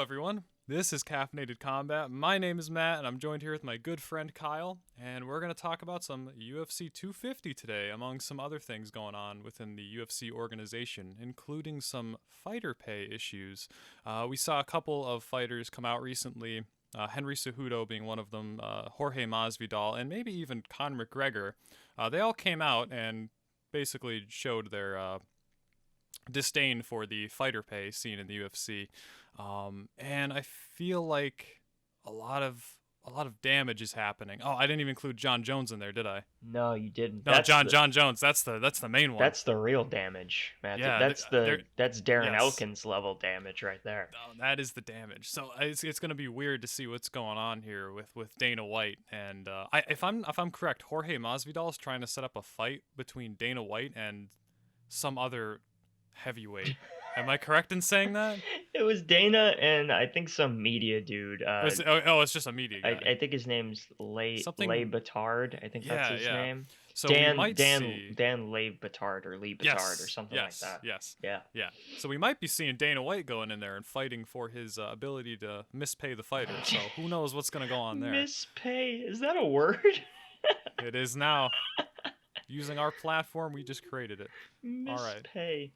Hello, everyone. This is Caffeinated Combat. My name is Matt, and I'm joined here with my good friend Kyle, and we're going to talk about some UFC 250 today, among some other things going on within the UFC organization, including some fighter pay issues. We saw a couple of fighters come out recently, Henry Cejudo being one of them, Jorge Masvidal, and maybe even Conor McGregor. They all came out and basically showed their disdain for the fighter pay scene in the UFC, and I feel like a lot of damage is happening. Oh, I didn't even include John Jones in there, did I? No, you didn't. No, John Jones. That's the main one. That's the real damage, Matthew. Yeah, That's Darren yes. Elkins level damage right there. Oh, that is the damage. So it's going to be weird to see what's going on here with Dana White and if I'm correct, Jorge Masvidal is trying to set up a fight between Dana White and some other heavyweight. Am I correct in saying that? It was Dana and I think some media dude. It's just a media guy. I think his name's Lay Something. Batard. I think that's Yeah, his yeah. name. So we Dan might Dan see. Dan Lay Batard or Lee Batard or Yes, something like yes, that. yes, Yeah. yeah. So we might be seeing Dana White going in there and fighting for his ability to mispay the fighter. So who knows what's gonna go on there? Mispay, is that a word? It is now. Using our platform, we just created it. All right. Mispay.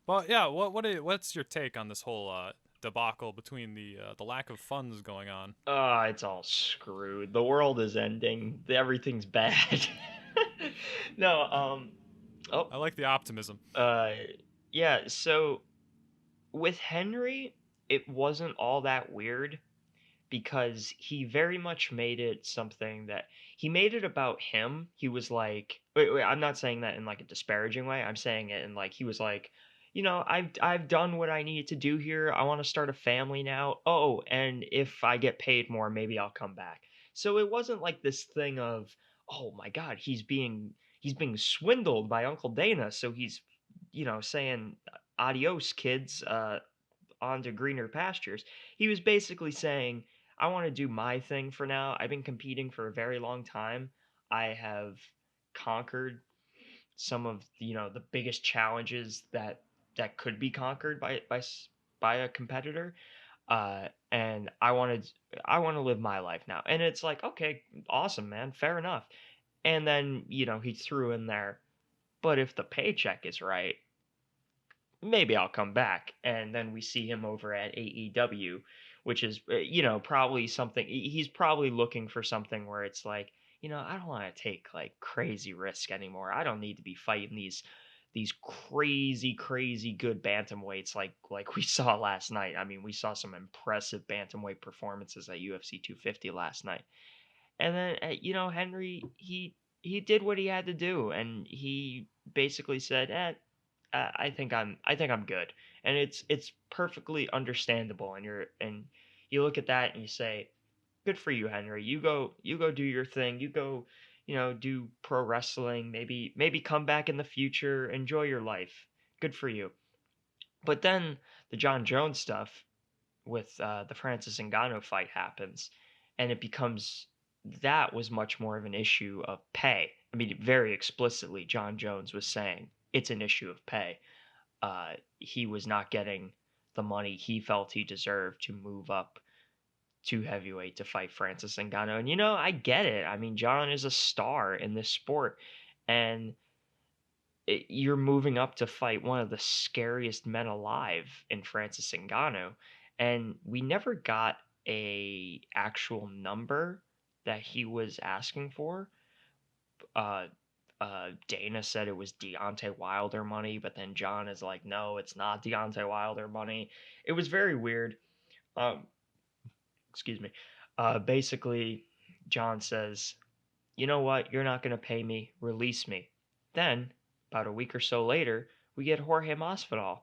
But yeah, what's your take on this whole debacle between the lack of funds going on? It's all screwed. The world is ending. Everything's bad. No, oh, I like the optimism. uh, yeah, so with Henry, it wasn't all that weird because he very much made it something that he made it about him. He was like, wait, I'm not saying that in like a disparaging way. I'm saying it in like he was like, I've done what I needed to do here. I want to start a family now. Oh, and if I get paid more, maybe I'll come back. So it wasn't like this thing of, oh my God, he's being swindled by Uncle Dana. So he's, saying adios, kids. On to greener pastures. He was basically saying, I want to do my thing for now. I've been competing for a very long time. I have conquered some of the biggest challenges that could be conquered by a competitor. And I want to live my life now. And it's like, okay, awesome, man, fair enough. And then he threw in there, but if the paycheck is right, maybe I'll come back. And then we see him over at AEW, which is, probably something he's probably looking for something where it's like, I don't want to take like crazy risk anymore. I don't need to be fighting these crazy, crazy good bantamweights like we saw last night. I mean, we saw some impressive bantamweight performances at UFC 250 last night. And then, Henry, he did what he had to do, and he basically said, I think I'm good, and it's perfectly understandable. And you look at that and you say, good for you, Henry. You go do your thing. You go, do pro wrestling. Maybe come back in the future. Enjoy your life. Good for you. But then the John Jones stuff with the Francis Ngannou fight happens, and it becomes that was much more of an issue of pay. I mean, very explicitly, John Jones was saying it's an issue of pay. He was not getting the money he felt he deserved to move up to heavyweight to fight Francis Ngannou. And I get it. I mean, John is a star in this sport, and you're moving up to fight one of the scariest men alive in Francis Ngannou, and we never got a actual number that he was asking for. Uh, Dana said it was Deontay Wilder money, but then John is like, no, it's not Deontay Wilder money. It was very weird. Um, excuse me. Basically, John says, you know what? You're not going to pay me. Release me. Then, about a week or so later, we get Jorge Masvidal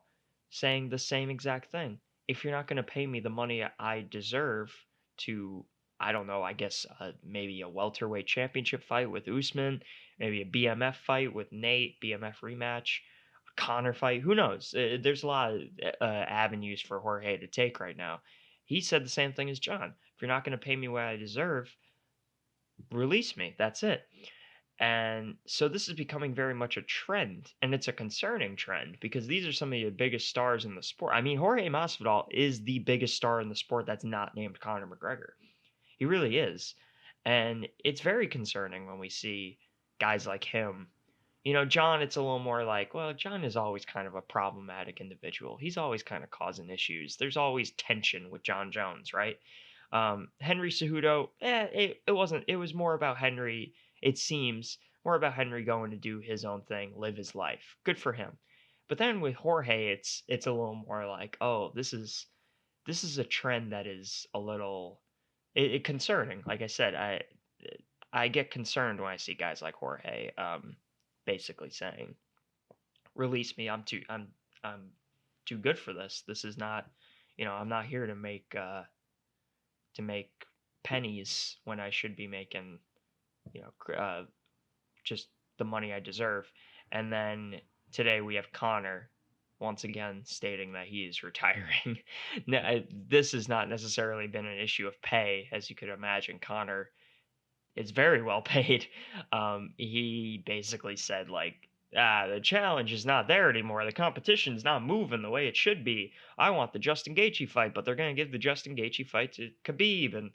saying the same exact thing. If you're not going to pay me the money I deserve to, I don't know, I guess maybe a welterweight championship fight with Usman, maybe a BMF fight with Nate, BMF rematch, a Connor fight, who knows? There's a lot of avenues for Jorge to take right now. He said the same thing as John. If you're not going to pay me what I deserve, release me. That's it. And so this is becoming very much a trend, and it's a concerning trend because these are some of the biggest stars in the sport. I mean, Jorge Masvidal is the biggest star in the sport that's not named Conor McGregor. He really is. And it's very concerning when we see guys like him. John, it's a little more like, well, John is always kind of a problematic individual. He's always kind of causing issues. There's always tension with John Jones, right? Henry Cejudo, it wasn't. It was more about Henry. It seems more about Henry going to do his own thing, live his life. Good for him. But then with Jorge, it's a little more like, oh, this is a trend that is a little concerning. Like I said, I get concerned when I see guys like Jorge, basically saying, "Release me. I'm too good for this. This is not, I'm not here to make pennies when I should be making, just the money I deserve." And then today we have Connor once again stating that he is retiring. This has not necessarily been an issue of pay, as you could imagine. Connor is very well paid. He basically said like, the challenge is not there anymore. The competition's not moving the way it should be. I want the Justin Gaethje fight, but they're going to give the Justin Gaethje fight to Khabib, and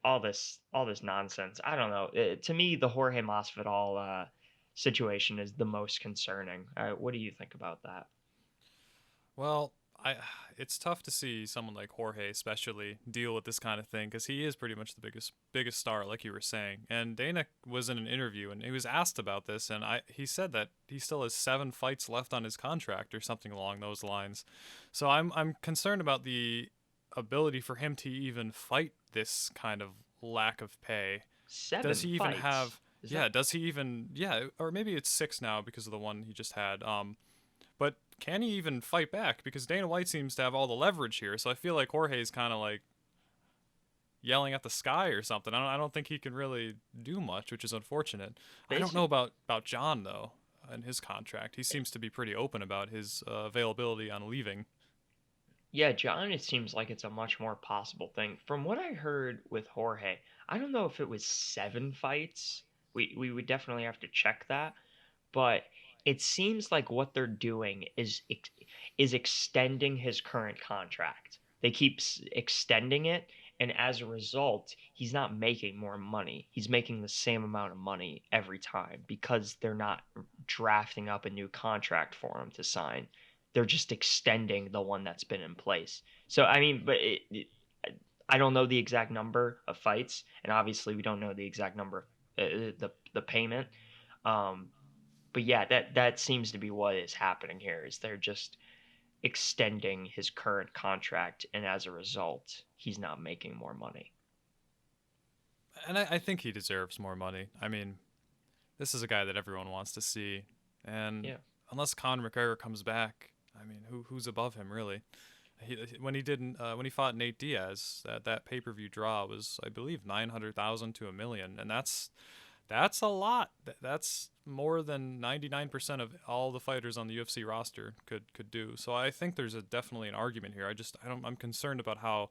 all this nonsense. I don't know. To me, the Jorge Masvidal situation is the most concerning. What do you think about that? Well, I it's tough to see someone like Jorge especially deal with this kind of thing because he is pretty much the biggest star, like you were saying. And Dana was in an interview and he was asked about this, and he said that he still has 7 fights left on his contract or something along those lines. So I'm concerned about the ability for him to even fight this kind of lack of pay. Does Seven he even fights. have? Is Yeah, that does he even? Yeah, or maybe it's 6 now because of the one he just had. But can he even fight back? Because Dana White seems to have all the leverage here. So I feel like Jorge's kind of like yelling at the sky or something. I don't think he can really do much, which is unfortunate. I don't know basic? about John though, and his contract. He seems to be pretty open about his availability on leaving. Yeah, John, it seems like it's a much more possible thing. From what I heard with Jorge, I don't know if it was 7 fights. We would definitely have to check that, but it seems like what they're doing is extending his current contract. They keep extending it, and as a result, he's not making more money. He's making the same amount of money every time because they're not drafting up a new contract for him to sign. They're just extending the one that's been in place. So I mean, but I don't know the exact number of fights, and obviously we don't know the exact number of the payment. Um, but yeah, that seems to be what is happening here. Is they're just extending his current contract, and as a result, he's not making more money. And I think he deserves more money. I mean, this is a guy that everyone wants to see, and Yeah, unless Conor McGregor comes back, I mean, who's above him really? When he fought Nate Diaz, that pay-per-view draw was, I believe, 900,000 to 1 million, and that's a lot. That's more than 99% of all the fighters on the UFC roster could do. So I think there's definitely an argument here. I'm concerned about how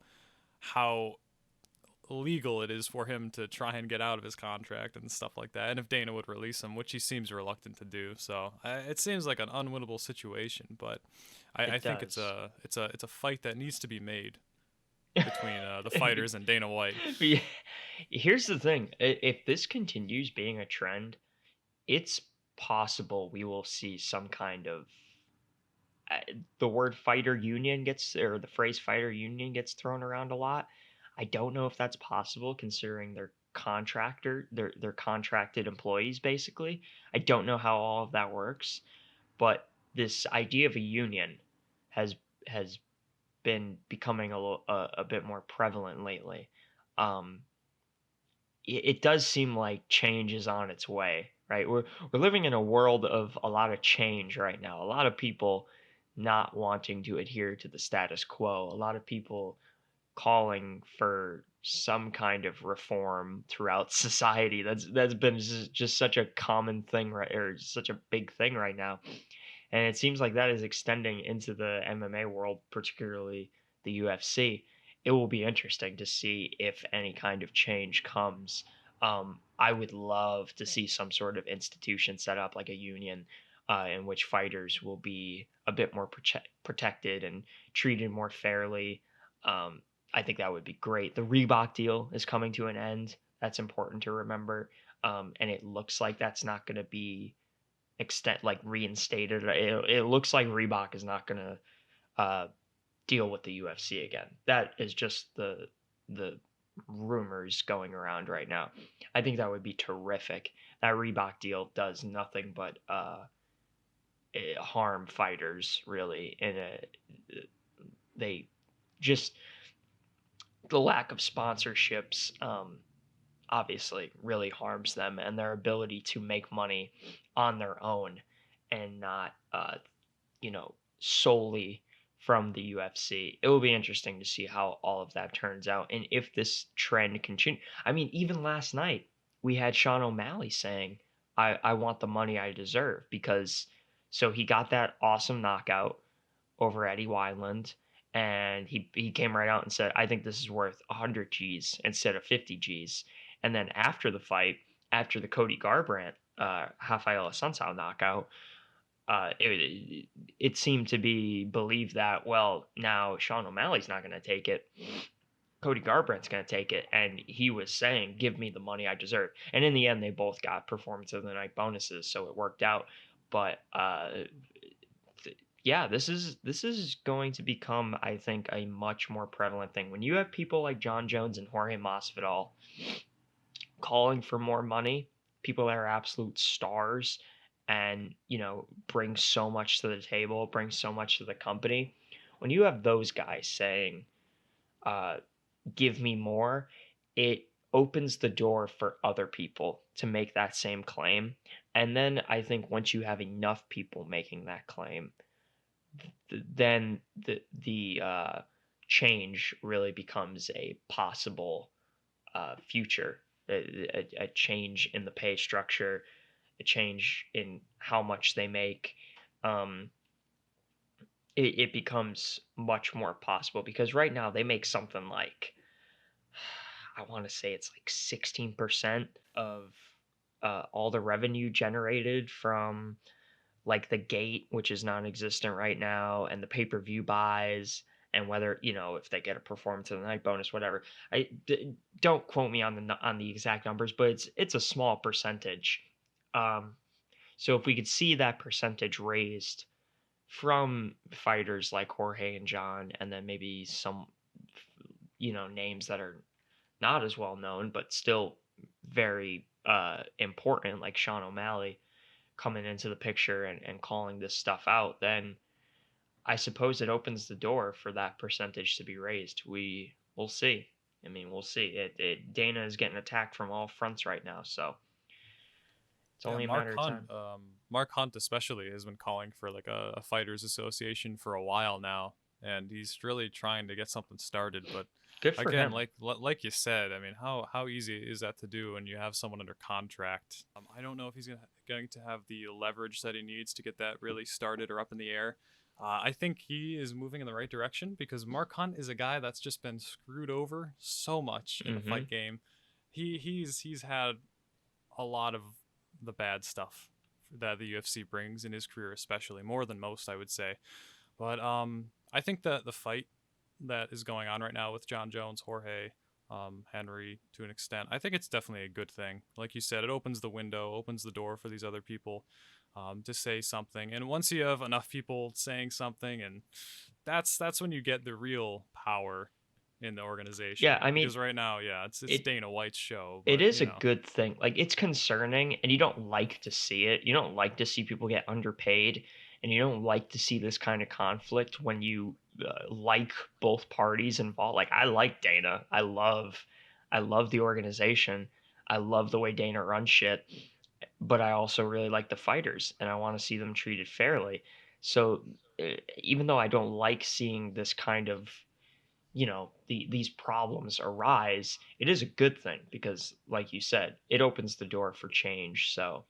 legal it is for him to try and get out of his contract and stuff like that, and if Dana would release him, which he seems reluctant to do. So it seems like an unwinnable situation, but I it think it's does. a fight that needs to be made between the fighters and Dana White. Yeah, here's the thing: if this continues being a trend, it's possible we will see some kind of uh, the word fighter union gets or the phrase fighter union gets thrown around a lot. I don't know if that's possible considering they're contracted employees basically. I don't know how all of that works, but this idea of a union has has been becoming a bit more prevalent lately. Um, it does seem like change is on its way, right? We're living in a world of a lot of change right now. A lot of people not wanting to adhere to the status quo. A lot of people calling for some kind of reform throughout society. That's been just such a common thing, right, or such a big thing right now. And it seems like that is extending into the MMA world, particularly the UFC. It will be interesting to see if any kind of change comes. I would love to see some sort of institution set up, like a union, in which fighters will be a bit more protected and treated more fairly. Um, I think that would be great. The Reebok deal is coming to an end. That's important to remember. And it looks like that's not going to be reinstated. It looks like Reebok is not going to deal with the UFC again. That is just the rumors going around right now. I think that would be terrific. That Reebok deal does nothing but harm fighters, really. They just, the lack of sponsorships obviously really harms them and their ability to make money on their own and not solely from the UFC. It will be interesting to see how all of that turns out and if this trend continues. I mean, even last night we had Sean O'Malley saying, I want the money I deserve, because so he got that awesome knockout over Eddie Wineland, and he came right out and said, I think this is worth 100 G's instead of 50 G's. And then after the fight, after the Cody Garbrandt Rafael Assuncao knockout, it seemed to be believed that, well, now Sean O'Malley's not going to take it. Cody Garbrandt's going to take it. And he was saying, give me the money I deserve. And in the end, they both got performance of the night bonuses, so it worked out. But yeah, this is going to become, I think, a much more prevalent thing. When you have people like John Jones and Jorge Masvidal calling for more money, people that are absolute stars and, bring so much to the table, bring so much to the company. When you have those guys saying, uh, give me more, it opens the door for other people to make that same claim. And then I think once you have enough people making that claim, then the change really becomes a possible future, a change in the pay structure, a change in how much they make. Um, it becomes much more possible, because right now they make something like, I want to say it's like 16% of all the revenue generated from like the gate, which is non-existent right now, and the pay-per-view buys, and whether, if they get a performance of the night bonus, whatever. Don't quote me on the exact numbers, but it's a small percentage. Um, so if we could see that percentage raised from fighters like Jorge and John, and then maybe some, names that are not as well known but still very important, like Sean O'Malley, coming into the picture and calling this stuff out, then I suppose it opens the door for that percentage to be raised. We'll see. I mean, we'll see. Dana is getting attacked from all fronts right now, so it's Yeah, only a matter of time. Mark Hunt especially has been calling for like a fighters association for a while now, and he's really trying to get something started. But Good for again, him. like you said, I mean, how easy is that to do when you have someone under contract? I don't know if he's going to have the leverage that he needs to get that really started or up in the air. I think he is moving in the right direction, because Mark Hunt is a guy that's just been screwed over so much in the Hmm. fight game. He's had a lot of the bad stuff that the UFC brings in his career, especially more than most, I would say. But I think that the fight that is going on right now with John Jones, Jorge, Henry, to an extent, I think it's definitely a good thing. Like you said, it opens the window, opens the door for these other people to say something. And once you have enough people saying something, and that's when you get the real power in the Yeah, organization. I mean, Because right now, yeah, it's it Dana White's show, it but is a good thing. Like, it's concerning, and you don't like to see it. You don't like to see people get underpaid, and you don't like to see this kind of conflict when you like both parties involved. Like, I like Dana. I love the organization. I love the way Dana runs shit, but I also really like the fighters, and I want to see them treated fairly. So, even though I don't like seeing this kind of, these problems arise, it is a good thing, because like you said, it opens the door for change. So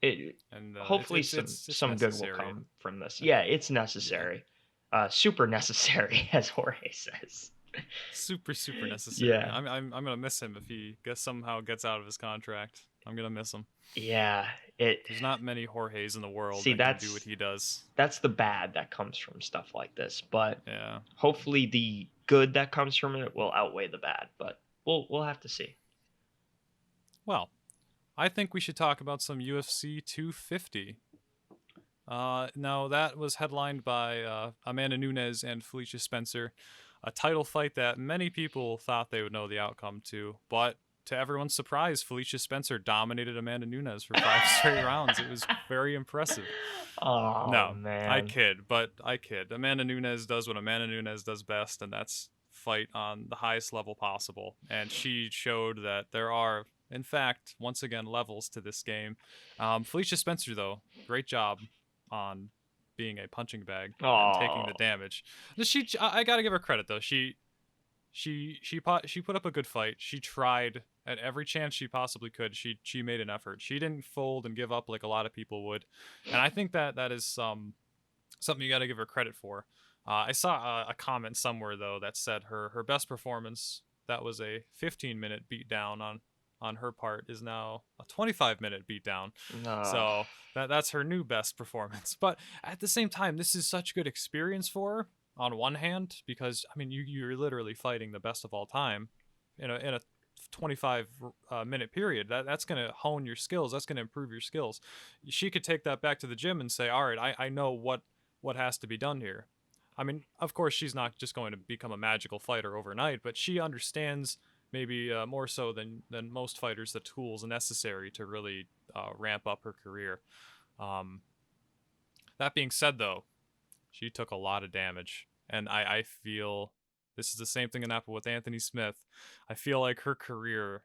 it and it's hopefully it's some it's it's some good will necessary. come from this. Yeah, it's Yeah. necessary. Super necessary, as Jorge says. Super necessary. Yeah. I'm gonna miss him if he somehow gets out of his contract. I'm gonna miss him. Yeah. It There's not many Jorges in the world See, that can do what he does. that's the bad that comes from stuff like this, but Yeah. hopefully the good that comes from it will outweigh the bad, but we'll have to see. Well, I think we should talk about some UFC 250. Now that was headlined by Amanda Nunes and Felicia Spencer, a title fight that many people thought they would know the outcome to, but to everyone's surprise, Felicia Spencer dominated Amanda Nunes for 5 straight rounds. It was very impressive. Oh No, I man. kid, but I kid. Amanda Nunes does what Amanda Nunes does best, and that's fight on the highest level possible. And she showed that there are, in fact, once again, levels to this game. Felicia Spencer, though, great job on being a punching bag and taking the Oh. damage. I gotta give her credit though. She put up a good fight. She tried at every chance she possibly could. She made an effort. She didn't fold and give up like a lot of people would, and I think that is something you got to give her credit for. I saw a comment somewhere though that said her best performance, that was a 15-minute beatdown on her part, is now a 25-minute beatdown. No. So that's her new best performance. But at the same time, this is such good experience for her on one hand, because I mean you're literally fighting the best of all time in a 25 minute period. That's going to hone your skills. That's going to improve your skills. She could take that back to the gym and say, all right, I know what has to be done here. I mean, of course, she's not just going to become a magical fighter overnight, but she understands maybe more so than most fighters the tools necessary to really ramp up her career. Um, that being said, though, she took a lot of damage, and I feel this is the same thing that happened with Anthony Smith. I feel like her career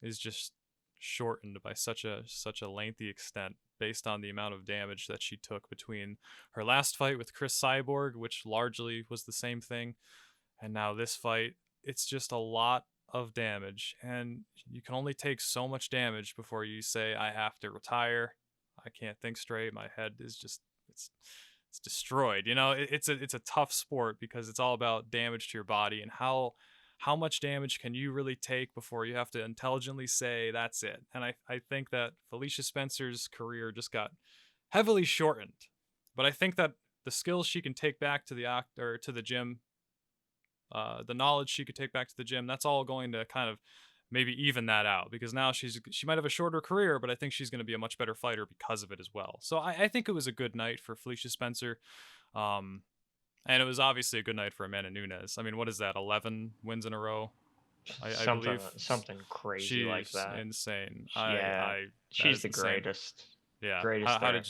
is just shortened by such a lengthy extent based on the amount of damage that she took between her last fight with Chris Cyborg, which largely was the same thing, and now this fight. It's just a lot of damage, and you can only take so much damage before you say, I have to retire. I can't think straight. My head is just it's destroyed. It's a tough sport because it's all about damage to your body, and how much damage can you really take before you have to intelligently say that's it. And I think that Felicia Spencer's career just got heavily shortened, but I think that the skills she can take back to the gym, the knowledge she could take back to the gym, that's all going to kind of maybe even that out, because now she might have a shorter career, but I think she's going to be a much better fighter because of it as well. So I think it was a good night for Felicia Spencer. Um, and it was obviously a good night for Amanda Nunes. I mean, what is that? 11 wins in a row, I Something believe. something crazy like She's that. insane. Yeah. That She's is the insane. greatest. Yeah. Greatest there.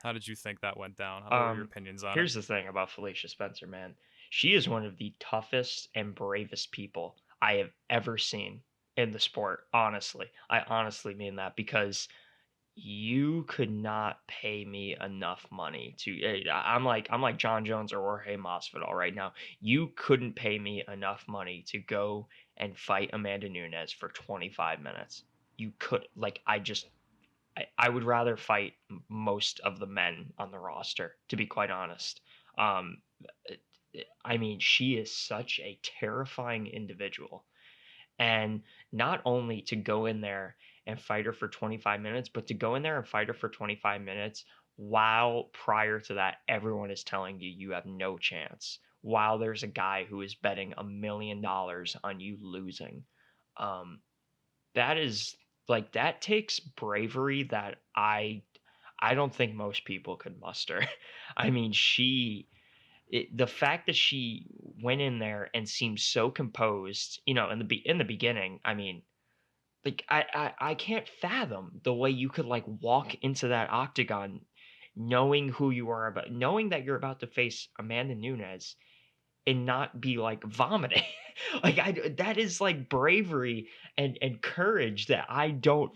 How did you think that went down? What were your Um, opinions on it? Here's the thing about Felicia Spencer, man. She is one of the toughest and bravest people I have ever seen in the sport, honestly. I honestly mean that because you could not pay me enough money to I'm like John Jones or Jorge Masvidal right now. You couldn't pay me enough money to go and fight Amanda Nunes for 25 minutes. You could like I would rather fight most of the men on the roster, to be quite honest. Um, I mean, she is such a terrifying individual. And not only to go in there and fight her for 25 minutes, but to go in there and fight her for 25 minutes while prior to that, everyone is telling you you have no chance. While there's a guy who is betting $1 million on you losing. Um, that is that takes bravery that I don't think most people could muster. I mean, the fact that she went in there and seemed so composed, in the beginning, I mean, I can't fathom the way you could like walk into that octagon knowing who you are about, knowing that you're about to face Amanda Nunes and not be like vomiting. That is like bravery and courage that I don't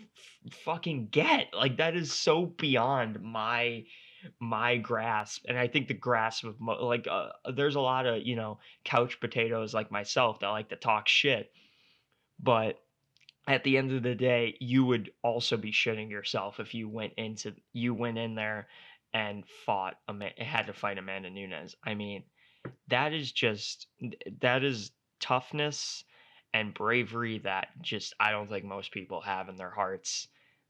fucking get. Like that is so beyond my grasp, and I think the grasp of there's a lot of couch potatoes like myself that like to talk shit, but at the end of the day, you would also be shitting yourself if you went in there and had to fight Amanda Nunes. I mean, that is just that is toughness and bravery that just I don't think most people have in their hearts.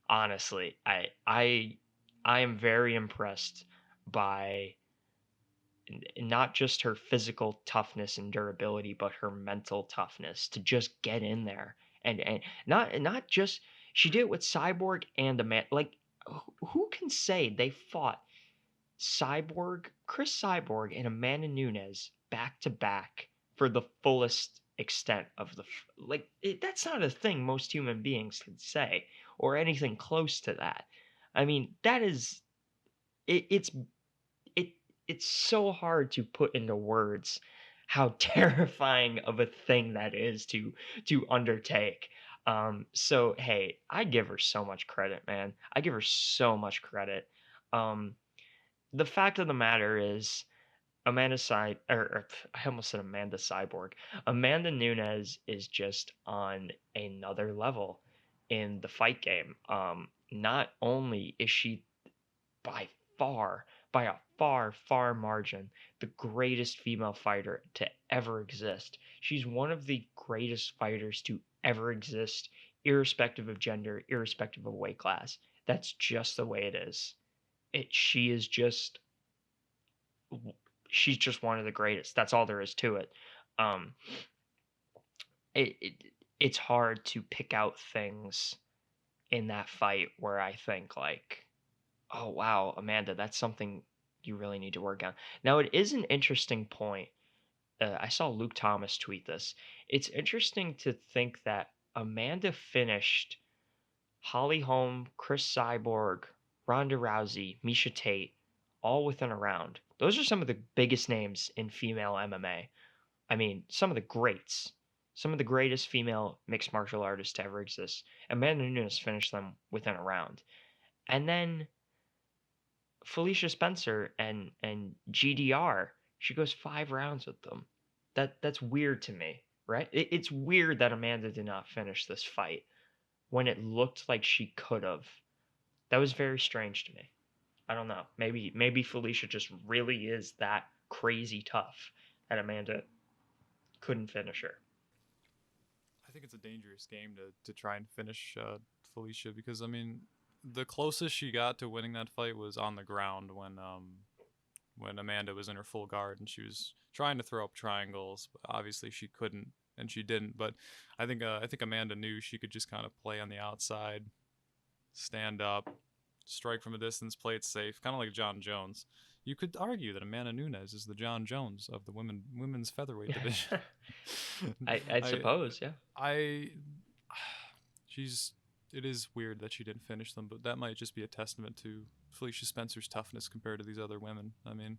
Honestly, I am very impressed by not just her physical toughness and durability, but her mental toughness to just get in there and not just she did it with Cyborg and Amanda. Like who can say they fought Chris Cyborg and Amanda Nunes back to back for the fullest extent of that's not a thing most human beings can say or anything close to that. I mean, that is it's it it's so hard to put into words how terrifying of a thing that is to undertake. So hey, I give her so much credit, man. I give her so much credit. Um, the fact of the matter is, I almost said Amanda Cyborg. Amanda Nunes is just on another level in the fight game. Not only is she by far, by a far margin, the greatest female fighter to ever exist. She's one of the greatest fighters to ever exist, irrespective of gender, irrespective of weight class. That's just the way it is. She is just she's just one of the greatest. That's all there is to it. Um, it, it it's hard to pick out things in that fight where I think like, oh wow, Amanda, that's something you really need to work on. Now it is an interesting point. I saw Luke Thomas tweet this. It's interesting to think that Amanda finished Holly Holm, Chris Cyborg, Ronda Rousey, Misha Tate, all within a round. Those are some of the biggest names in female MMA. I mean, some of the greats, some of the greatest female mixed martial artists to ever exist. Amanda Nunes finished them within a round. And then Felicia Spencer and GDR, she goes 5 rounds with them. That's weird to me, right? It's weird that Amanda did not finish this fight when it looked like she could have. That was very strange to me. I don't know. Maybe Felicia just really is that crazy tough that Amanda couldn't finish her. I think it's a dangerous game to try and finish Felicia because I mean the closest she got to winning that fight was on the ground when Amanda was in her full guard and she was trying to throw up triangles. But obviously she couldn't and she didn't. But I think Amanda knew she could just kind of play on the outside, stand up, strike from a distance, play it safe, kind of like John Jones. You could argue that Amanda Nunes is the John Jones of the women's featherweight division. I I suppose, yeah. I she's it is weird that she didn't finish them, but that might just be a testament to Felicia Spencer's toughness compared to these other women. I mean,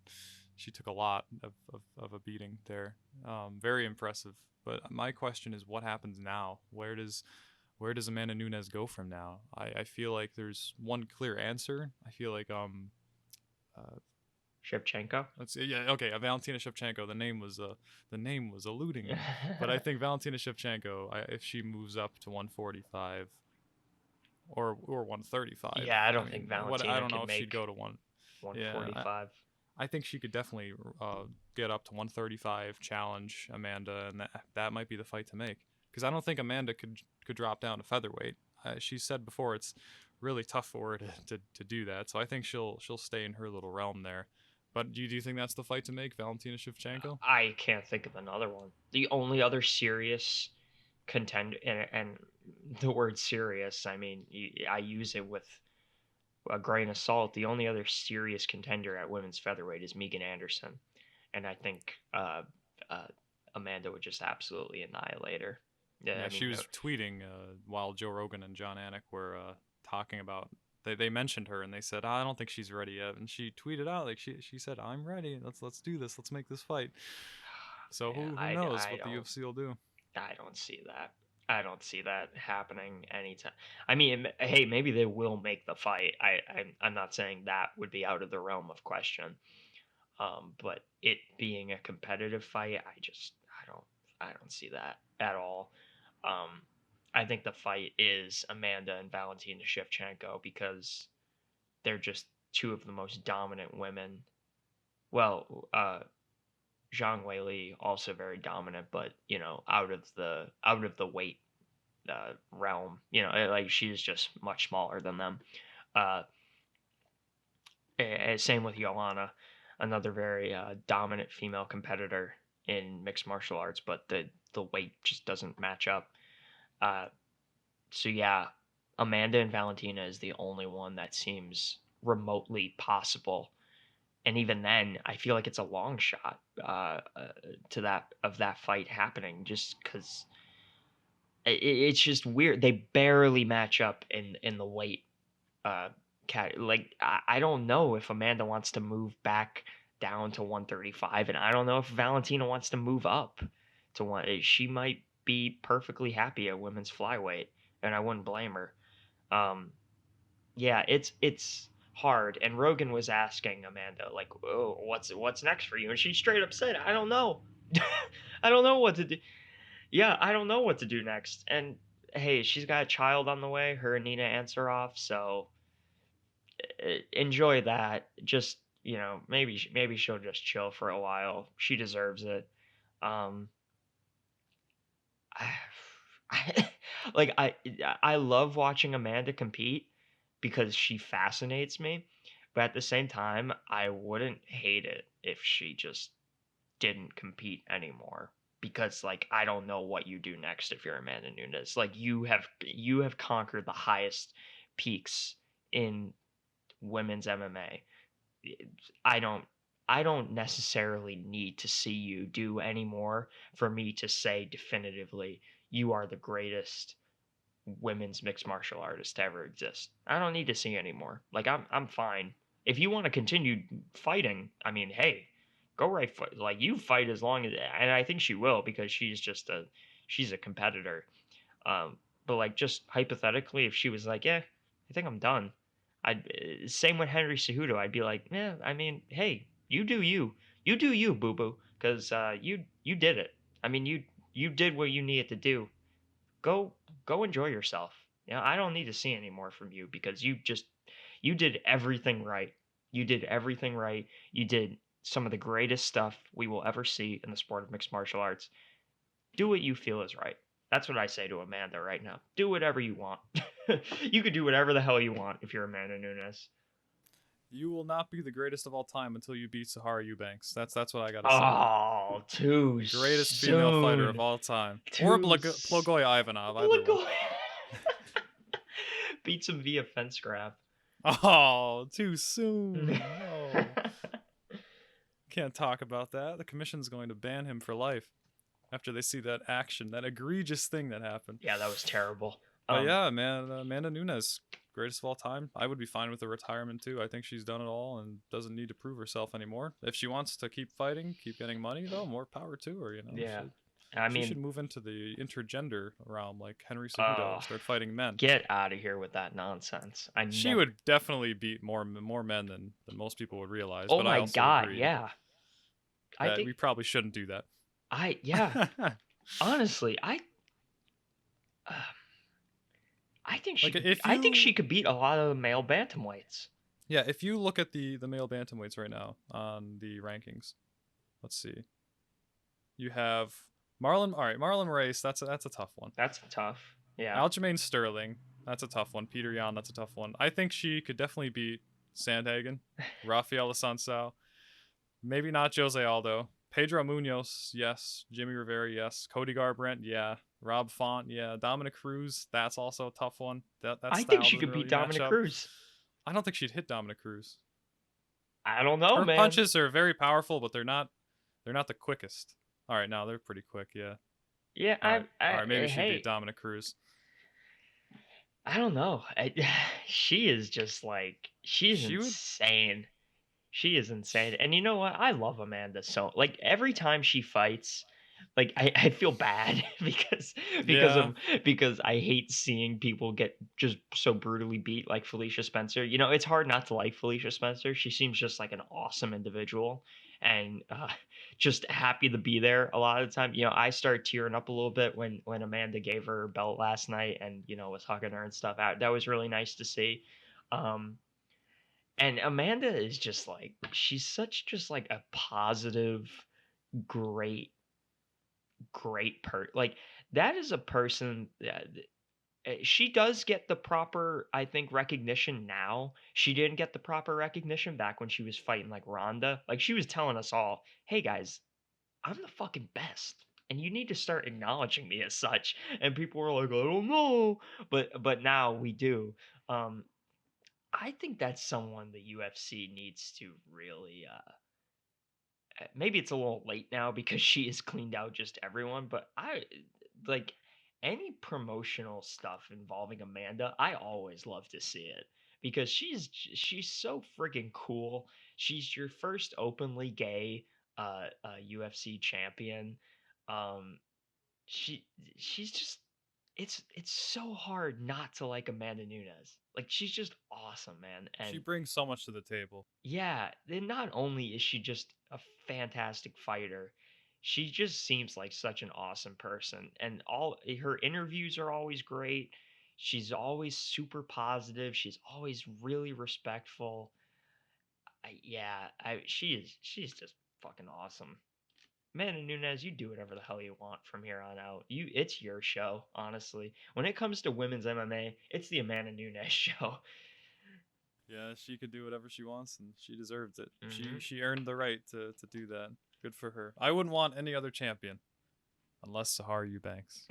she took a lot of a beating there. Very impressive. But my question is, what happens now? Where does Amanda Nunes go from now? I feel like there's one clear answer. I feel like uh, Shevchenko. let's see, yeah, okay, Valentina Shevchenko. The name was eluding me, but I think Valentina Shevchenko, if she moves up to 145 or 135, Yeah, I don't think mean, I Valentina don't know can if she'd make go to one. Yeah, 145. I think she could definitely get up to 135, challenge Amanda, and that might be the fight to make. Because I don't think Amanda could drop down to featherweight. She said before it's really tough for her to do that. So I think she'll stay in her little realm there. But do you think that's the fight to make, Valentina Shevchenko? I can't think of another one. The only other serious contender, and the word serious, I mean, I use it with a grain of salt. The only other serious contender at women's featherweight is Megan Anderson, and I think uh, Amanda would just absolutely annihilate her. Yeah, Yeah, I she mean, was tweeting while Joe Rogan and John Anik were talking about. They mentioned her and they said, I don't think she's ready yet. And she tweeted out like she said, I'm ready. Let's do this. Let's make this fight. So man, who knows what the UFC will do? I don't see that. I don't see that happening anytime. I mean, hey, maybe they will make the fight. I'm not saying that would be out of the realm of question. But it being a competitive fight, I don't see that at all. Um, I think the fight is Amanda and Valentina Shevchenko because they're just two of the most dominant women. Well, Zhang Weili also very dominant, but out of the weight realm. Like she's just much smaller than them. Uh, Same with Joanna, another very dominant female competitor in mixed martial arts, but the weight just doesn't match up. Uh, so yeah, Amanda and Valentina is the only one that seems remotely possible. And even then, I feel like it's a long shot to that fight happening, just because it's just weird. They barely match up in the weight uh like I don't know if Amanda wants to move back down to 135, and I don't know if Valentina wants to move up to one. She might be perfectly happy at women's flyweight, and I wouldn't blame her. Yeah, it's hard. And Rogan was asking Amanda like, "Oh, what's next for you?" And she straight up said, "I don't know. I don't know what to do." Yeah, I don't know what to do next. And hey, she's got a child on the way, her and Nina Ansaroff, so enjoy that. Just, maybe she'll just chill for a while. She deserves it. Um I, I like I love watching Amanda compete because she fascinates me, but at the same time, I wouldn't hate it if she just didn't compete anymore, because like I don't know what you do next if you're Amanda Nunes. Like you have conquered the highest peaks in women's MMA. I don't I don't necessarily need to see you do any more for me to say definitively you are the greatest women's mixed martial artist to ever exist. I don't need to see anymore. Like I'm fine. If you want to continue fighting, I mean, hey, go right foot. Like you fight as long as, and I think she will, because she's a competitor. But like just hypothetically, if she was like, yeah, I think I'm done. Same with Henry Cejudo. I'd be like, yeah, I mean, hey, you do you, boo boo, because you did it. I mean, you did what you needed to do. Go go enjoy yourself. I don't need to see any more from you, because you did everything right. You did everything right. You did some of the greatest stuff we will ever see in the sport of mixed martial arts. Do what you feel is right. That's what I say to Amanda right now. Do whatever you want. You could do whatever the hell you want if you're Amanda Nunes. You will not be the greatest of all time until you beat Sahara Eubanks. That's what I gotta say. Oh, too Greatest female fighter of soon. all time, or Too Plogoy Ivanov, either one. Look, beats him via fence grab. Oh, too soon. No, can't talk about that. The commission's going to ban him for life after they see that action, that egregious thing that happened. Yeah, that was terrible. But yeah, man, Amanda Nunes, greatest of all time. I would be fine with the retirement too. I think she's done it all and doesn't need to prove herself anymore. If she wants to keep fighting, keep getting money, though, more power to her. Yeah. She should move into the intergender realm like Henry Cejudo and start fighting men. Get out of here with that nonsense. She would definitely beat more men than most people would realize. Oh but my I also God, agree yeah. that we probably shouldn't do that. Yeah. Honestly, I think she could beat a lot of the male bantamweights. Yeah, if you look at the male bantamweights right now on the rankings, let's see. You have Marlon. All right, Marlon Moraes. That's a tough one. That's tough. Yeah. Aljamain Sterling. That's a tough one. Peter Yan. That's a tough one. I think she could definitely beat Sandhagen, Rafael Assuncao. Maybe not Jose Aldo. Pedro Munoz, yes. Jimmy Rivera, yes. Cody Garbrandt, yeah. Rob Font, yeah. Dominic Cruz, that's also a tough one. I think she could beat Dominic Cruz. I don't think she'd hit Dominic Cruz. I don't know, man. Her punches are very powerful, but they're not the quickest. All right, now they're pretty quick, yeah. Yeah, all right, maybe she beat Dominic Cruz. I don't know. She is just like she's insane. She is insane. And you know what? I love Amanda so like every time she fights, like I feel bad because I hate seeing people get just so brutally beat like Felicia Spencer. It's hard not to like Felicia Spencer. She seems just like an awesome individual and just happy to be there a lot of the time. I started tearing up a little bit when Amanda gave her belt last night and was hugging her and stuff out. That was really nice to see. And Amanda is just like she's such just like a positive, great, like, that is a person that she does get the proper, I think, recognition now. She didn't get the proper recognition back when she was fighting, like, Ronda. Like, she was telling us all, "Hey, guys, I'm the fucking best, and you need to start acknowledging me as such." And people were like, "I don't know," but now we do. Um, I think that's someone the UFC needs to really, maybe it's a little late now because she has cleaned out just everyone, but like any promotional stuff involving Amanda, I always love to see it because she's so freaking cool. She's your first openly gay UFC champion. Um she she's just it's so hard not to like Amanda Nunes. Like, she's just awesome, man. She And brings so much to the table. yeah, then not only is she just a fantastic fighter, she just seems like such an awesome person. And all her interviews are always great. She's always super positive. She's always really respectful. She's just fucking awesome. Man, and Nunez, you do whatever the hell you want from here on out. It's your show, honestly. When it comes to women's MMA, it's the Amanda Nunes show. Yeah, she could do whatever she wants, and she deserves it. She Hmm. she earned the right to do that. Good for her. I wouldn't want any other champion unless Sahara Eubanks.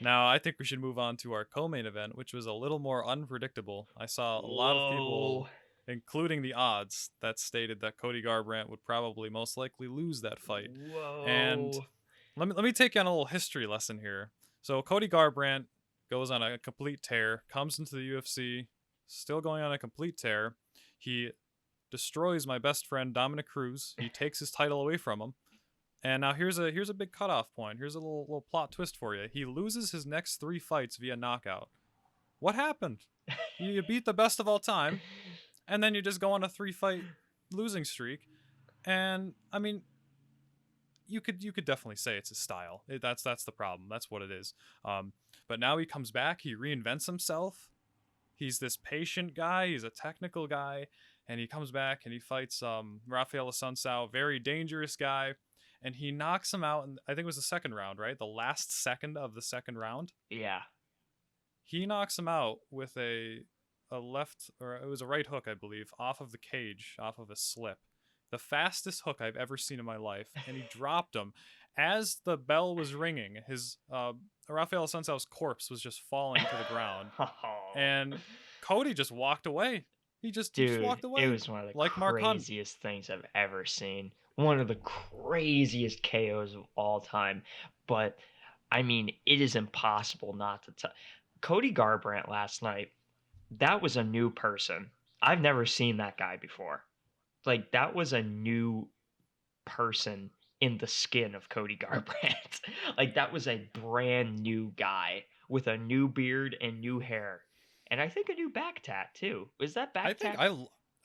Now, I think we should move on to our co-main event, which was a little more unpredictable. I saw a lot of Whoa. people, including the odds, that stated that Cody Garbrandt would probably most likely lose that fight. And Whoa. let me take you on a little history lesson here. So Cody Garbrandt goes on a complete tear, comes into the UFC, still going on a complete tear. He destroys my best friend Dominic Cruz. He takes his title away from him. And now here's a big cutoff point. Here's a little plot twist for you. He loses his next 3 fights via knockout. What happened? You beat the best of all time, and then you just go on a 3 fight losing streak. And I mean, you could definitely say it's his style. That's the problem. That's what it is. But now he comes back. He reinvents himself. He's this patient guy. He's a technical guy, and he comes back and he fights Rafael Assuncao, very dangerous guy, and he knocks him out. I think it was the second round, right? The last second of the second round. Yeah. He knocks him out with a left, or it was a right hook, I believe, off of the cage, off of a slip. The fastest hook I've ever seen in my life, and he dropped him as the bell was ringing. His Rafael Assuncao's corpse was just falling to the ground, Oh. and Cody just walked away. He just Dude, walked it away was one of the like Mark Hunt. craziest things I've ever seen. One of the craziest KOs of all time. But I mean, it is impossible not to tell. Cody Garbrandt last night, that was a new person. I've never seen that guy before. Like, that was a new person in the skin of Cody Garbrandt. Like, that was a brand new guy with a new beard and new hair. And I think a new back tat too. Is that I back think tat?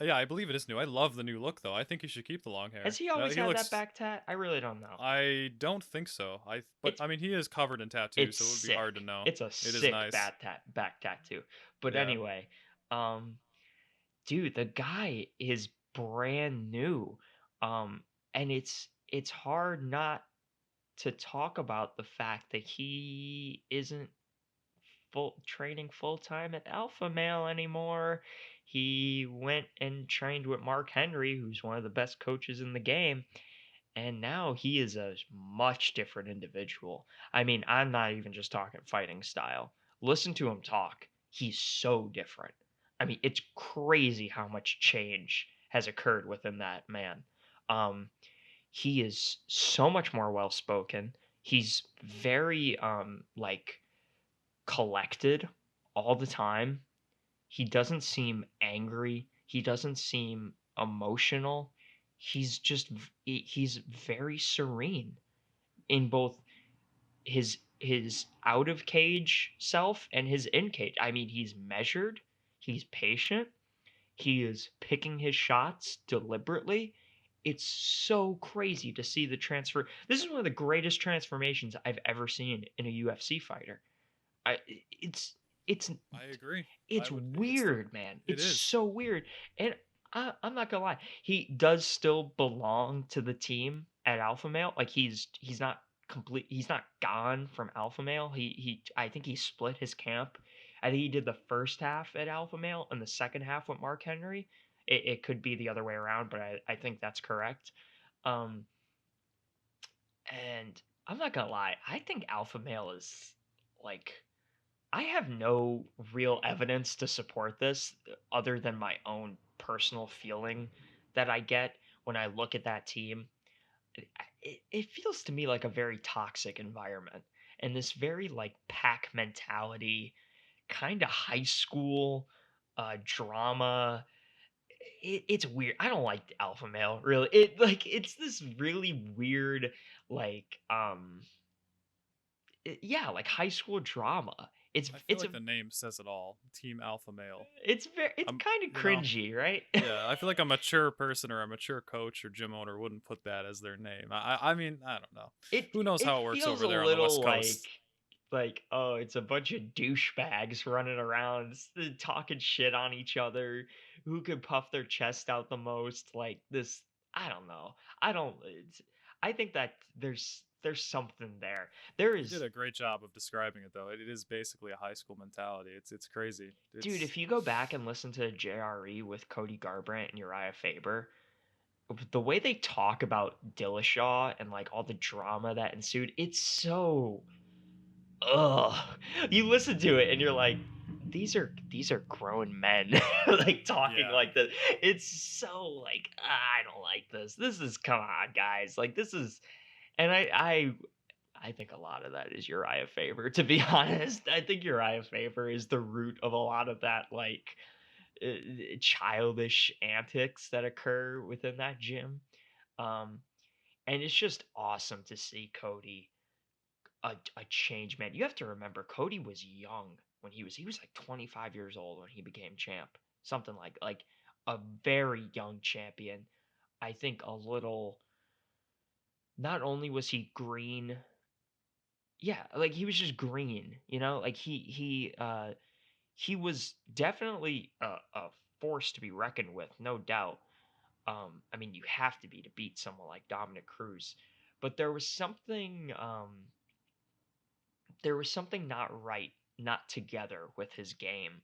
yeah, I believe it is new. I love the new look though. I think he should keep the long Has hair. he always He had that looks. back tat? I really don't know. I don't think so. But It's I mean, he is covered in tattoos, it's so it would be hard to sick. know. It's a It is sick nice. back tattoo. But Yeah. anyway, um, dude, the guy is brand new. Um, and it's hard not to talk about the fact that he isn't full training full time at Alpha Male anymore. He went and trained with Mark Henry, who's one of the best coaches in the game, and now he is a much different individual. I mean, I'm not even just talking fighting style. Listen to him talk. He's so different. I mean, it's crazy how much change has occurred within that man. Um, he is so much more well spoken. He's very like collected all the time. He doesn't seem angry. He doesn't seem emotional. He's very serene in both his out of cage self and his in cage. I mean, he's measured, he's patient, he is picking his shots deliberately. It's so crazy to see the transfer. This is one of the greatest transformations I've ever seen in a UFC fighter. I it's it's I agree. I it's would. It's the. weird, man. It It's is. so weird. And I'm not gonna lie. He does still belong to the team. at Alpha Male. Like he's not complete. He's not gone from Alpha Male. He I think he split his camp. I think he did the first half at Alpha Male and the second half with Mark Henry. It could be the other way around, but I think that's correct. Um, and I'm not gonna lie, I think Alpha Male is like I have no real evidence to support this other than my own personal feeling that I get when I look at that team. It feels to me like a very toxic environment and this very like pack mentality, kind of high school drama. It's weird. I don't like the alpha male really. It's this really weird like yeah, like high school drama. It's I feel it's a like the name says it all. Team Alpha Male. it's I'm, kind of you know, cringy, right? yeah, I feel like a mature person or a mature coach or gym owner wouldn't put that as their name. I mean, I don't know. It Who knows it how it works feels over a there on the little West Coast? like oh, it's a bunch of douchebags running around talking shit on each other. Who could puff their chest out the most? Like this, I don't know. I don't. I think that there's something there. There You did is, a great job of describing it, though. It is basically a high school mentality. It's crazy. dude. It's If you go back and listen to JRE with Cody Garbrandt and Uriah Faber, the way they talk about Dillashaw and like all the drama that ensued, it's so ugh. You listen to it and you're like, these are grown men like talking yeah. like this. It's so like I don't like this. This is come on, guys. Like this is and I think a lot of that is Uriah Faber, to be honest. I think Uriah Faber is the root of a lot of that like childish antics that occur within that gym. Um and it's just awesome to see Cody a change man. You have to remember Cody was young when he was like 25 years old when he became champ. Something like a very young champion. I think a little not only was he green, yeah, like he was just green, like he was definitely a force to be reckoned with, no doubt. I mean, you have to be to beat someone like Dominic Cruz, but there was something not right, not together with his game,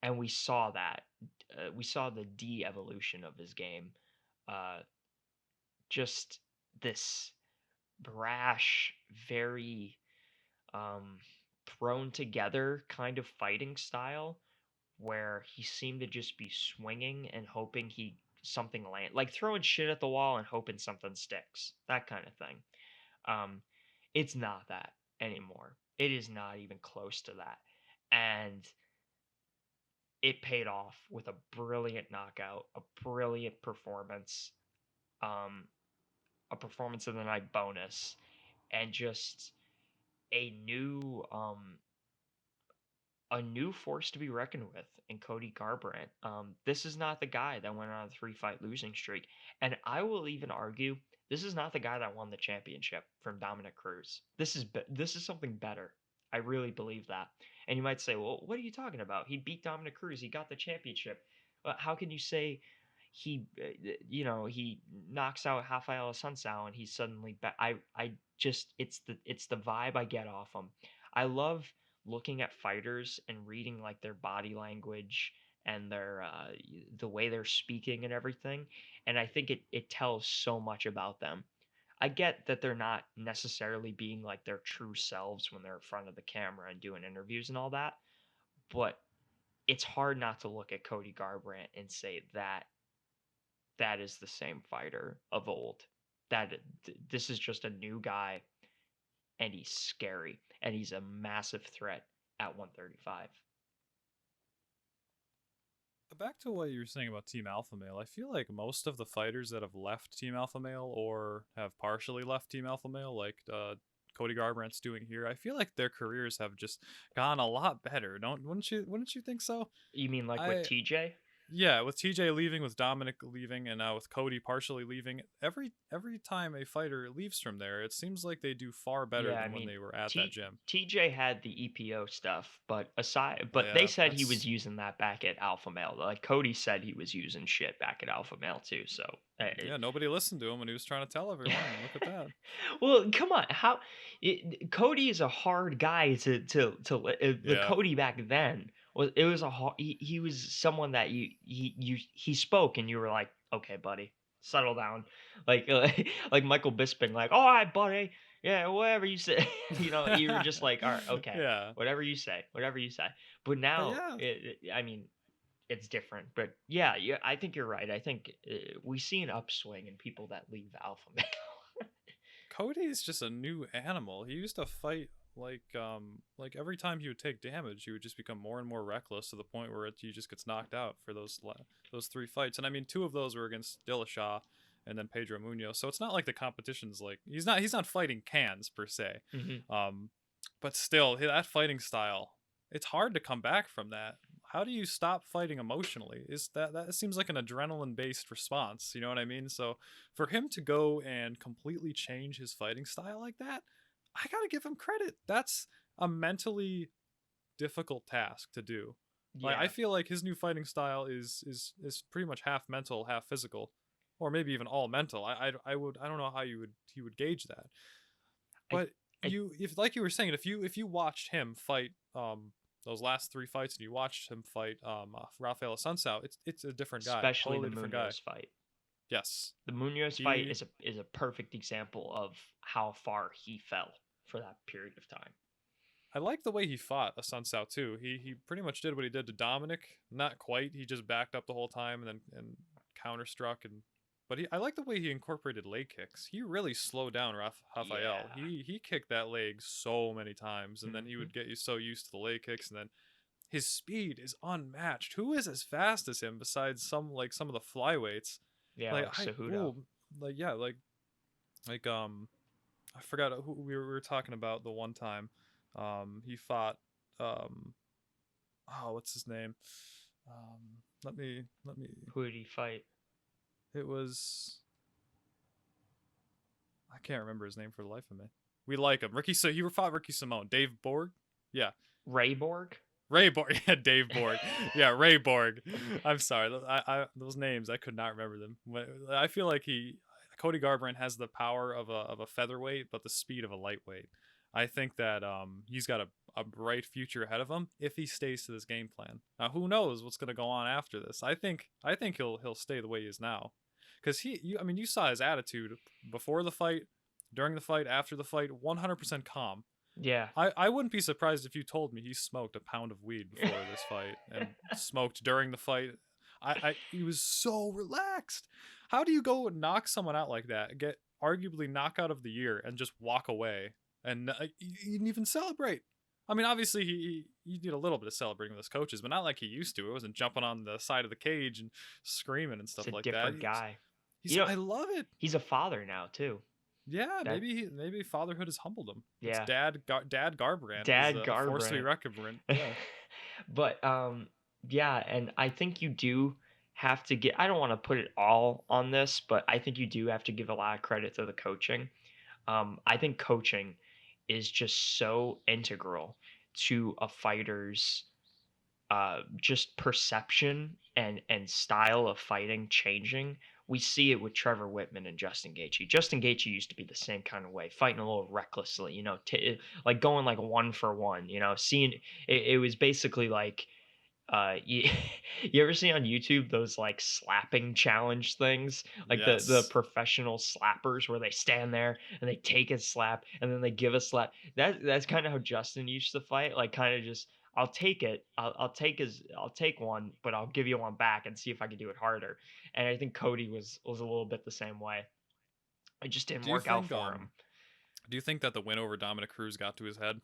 and we saw that. We saw the de-evolution of his game. Uh, just this brash, very um, thrown together kind of fighting style, where he seemed to just be swinging and hoping something land, like throwing shit at the wall and hoping something sticks. That kind of thing. Um, it's not that anymore. It is not even close to that. And it paid off with a brilliant knockout, a brilliant performance, um, a performance of the night bonus, and just a new a new force to be reckoned with in Cody Carbrandt. This is not the guy that went on a 3-fight losing streak, and I will even argue this is not the guy that won the championship from Dominic Cruz. This is something better. I really believe that. And you might say, well, what are you talking about? He beat Dominic Cruz. He got the championship. How can you say he knocks out Rafael Assuncao and he's suddenly I just it's the vibe I get off him. I love looking at fighters and reading like their body language and the way they're speaking and everything, and I think it tells so much about them. I get that they're not necessarily being like their true selves when they're in front of the camera and doing interviews and all that, but it's hard not to look at Cody Garbrandt and say that is the same fighter of old. This is just a new guy, and he's scary, and he's a massive threat at 135. Back to what you were saying about Team Alpha Male, I feel like most of the fighters that have left Team Alpha Male or have partially left Team Alpha Male, like Cody Garbrandt's doing here, I feel like their careers have just gone a lot better. Don't wouldn't you think so? You mean like with I TJ? Yeah, with TJ leaving, with Dominic leaving, and now with Cody partially leaving, every time a fighter leaves from there, it seems like they do far better Yeah, I than when mean, they were at that T gym. TJ had the EPO stuff, but they Yeah, said he was that's using that back at Alpha Male. Like Cody said he was using shit back at Alpha Male too. So, yeah. Nobody listened to him when he was trying to tell everyone, and look at that. well, come on, Cody is a hard guy the Yeah, Cody back then was it was a he was someone that he spoke and you were like, okay, buddy, settle down, like like Michael Bisping, like, all right, buddy, yeah, whatever you say, you were just like, all right, okay, yeah. whatever you say. But But now, yeah, I mean, it's different. But yeah, I think you're right. I think we see an upswing in people that leave Alpha Male. Cody is just a new animal. He used to fight like every time he would take damage, he would just become more and more reckless to the point where he just gets knocked out for those 3 fights. And I mean, 2 of those were against Dillashaw and then Pedro Munoz. So it's not like the competition's like he's not fighting cans per se. Hmm. Um, but still, that fighting style, it's hard to come back from that. How do you stop fighting emotionally? Is that seems like an adrenaline based response? You know what I mean? So for him to go and completely change his fighting style like that, I gotta give him credit. That's a mentally difficult task to do. Like I Yeah. feel like his new fighting style is pretty much half mental, half physical, or maybe even all mental. I don't know how he would gauge that. I, But I if like you were saying, if you watched him fight those last 3 fights and you watched him fight Rafael Assuncao, it's a different guy, especially the totally different guy. Munoz fight. Yes, The Munoz fight he. is a perfect example of how far he fell for that period of time. I like the way he fought Assuncao too. He pretty much did what he did to Dominic. Not quite. He just backed up the whole time and then counter struck and. But I like the way he incorporated leg kicks. He really slowed down Rafael. Yeah. He kicked that leg so many times, and then he Hmm. would get you so used to the leg kicks, and then his speed is unmatched. Who is as fast as him besides some of the flyweights? Yeah, Like like I Cejudo. oh like yeah like I forgot who we were talking about the one time. He fought um what's his name? Let me. Who did he fight? It was I can't remember his name for the life of me. We like him. So he fought Ricky Simone. Dave Borg. Yeah, Ray Borg? Ray Borg. Yeah, Dave Borg. Yeah, Ray Borg. I'm sorry. Those names I could not remember them. I feel like Cody Garbrandt has the power of a featherweight, but the speed of a lightweight. I think that he's got a bright future ahead of him if he stays to this game plan. Now, who knows what's going to go on after this? I think he'll stay the way he is now, because I mean, you saw his attitude before the fight, during the fight, after the fight, 100% calm. Yeah. I wouldn't be surprised if you told me he smoked a pound of weed before this fight and smoked during the fight. He was so relaxed. How do you go and knock someone out like that, get arguably knockout of the year, and just walk away and he didn't even celebrate? I mean, obviously he did a little bit of celebrating with his coaches, but not like he used to. It wasn't jumping on the side of the cage and screaming and It's stuff a like that. different guy. He's I love it. He's a father now too. Yeah, That maybe fatherhood has humbled him. It's yeah. Dad Garbrandt is Dad a force to be Garbrandt. reckoned with. Yeah. But yeah, and I think you do have to get I don't want to put it all on this, but I think you do have to give a lot of credit to the coaching. I think coaching is just so integral to a fighter's just perception and style of fighting changing. We see it with Trevor Whitman and Justin Gaethje. Justin Gaethje used to be the same kind of way, fighting a little recklessly, like going like 1 for 1. Seeing it was basically like you, you ever see on YouTube those like slapping challenge things, like the Yes. professional slappers where they stand there and they take a slap and then they give a slap. That's kind of how Justin used to fight, like kind of just I'll take it, I'll take one, but I'll give you one back and see if I can do it harder. And I think Cody was a little bit the same way. It just didn't Do you work out think for him. do you think that the win over Dominic Cruz got to his head?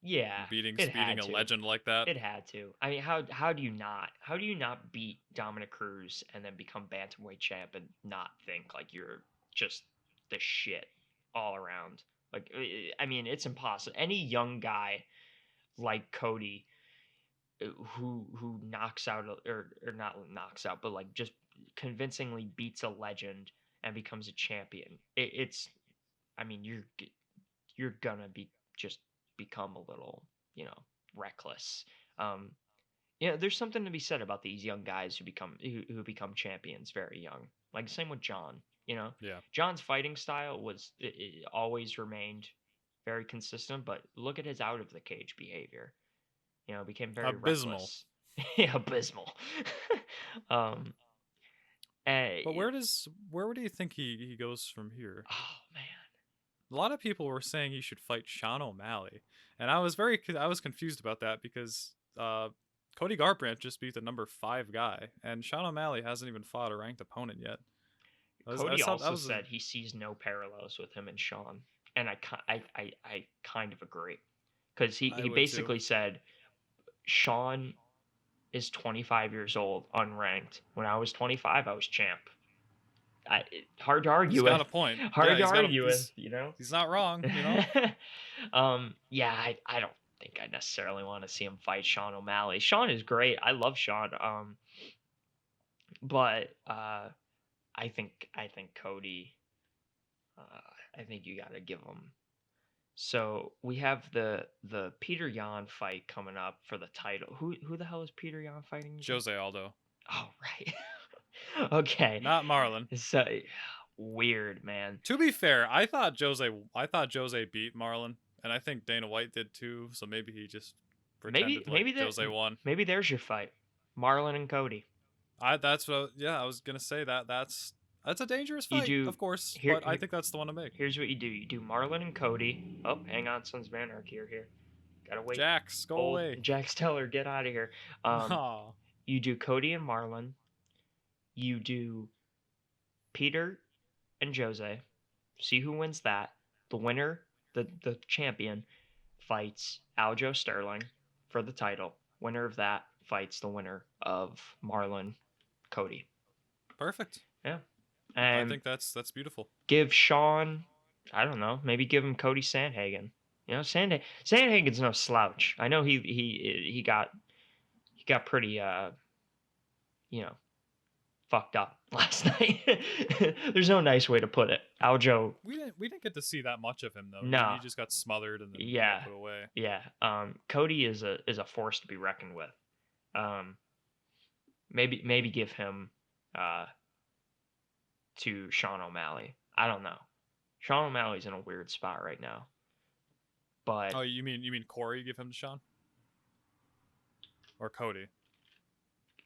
Yeah, Beating it beating had a to. legend like that? It had to. I mean, how do you not beat Dominic Cruz and then become bantamweight champ and not think like you're just the shit all around? Like, I mean, it's impossible. Any young guy like Cody who knocks out or not knocks out, but like just convincingly beats a legend and becomes a champion. It's I mean you're gonna be just become a little reckless. Um, there's something to be said about these young guys who become champions very young. Like same with John. Yeah. John's fighting style it always remained very consistent, but look at his out of the cage behavior. Became very Abysmal. reckless. Yeah, abysmal. um, But eh, where do you think he goes from here? oh man, A lot of people were saying he should fight Sean O'Malley, and I was confused about that because Cody Garbrandt just beat the number 5 guy, and Sean O'Malley hasn't even fought a ranked opponent yet. I Cody saw that also was said he sees no parallels with him and Sean, and I kind of agree because I he would too. basically said Sean is 25 years old, unranked. When I was 25, I was champ. Hard to He's argue got with. a point. Yeah, Hard to argue with, he's not wrong. Yeah, I don't think I necessarily want to see him fight Sean O'Malley. Sean is great. I love Sean. But I think Cody. I think you got to give him. So we have the Peter Yan fight coming up for the title. Who the hell is Peter Yan fighting again? Jose Aldo. Oh right. Okay. Not Marlon. So weird, man. To be fair, I thought Jose beat Marlon, and I think Dana White did too. So maybe he just pretended like Jose won. Maybe there's your fight, Marlon and Cody. I was gonna say that's a dangerous You fight, do of course, here, but I think that's the one to make. Here's what you do: you do Marlon and Cody. Oh, hang on, Sons of Anarchy are here. Gotta wait. Jax, go Old away. Jax Teller, get out of here. You do Cody and Marlon. You do Peter and Jose. See who wins that. The winner, the champion, fights Aljo Sterling for the title. Winner of that fights the winner of Marlon Cody. Perfect. Yeah. And I think that's beautiful. Give Sean, I don't know, maybe give him Cody Sandhagen. Sandhagen's no slouch. I know he got pretty fucked up last night. There's no nice way to put it. Aljo. We didn't get to see that much of him though. No. He just got smothered and then got put away. Yeah. Cody is a force to be reckoned with. Maybe give him to Sean O'Malley. I don't know. Sean O'Malley's in a weird spot right now. But you mean Corey give him to Sean? Or Cody?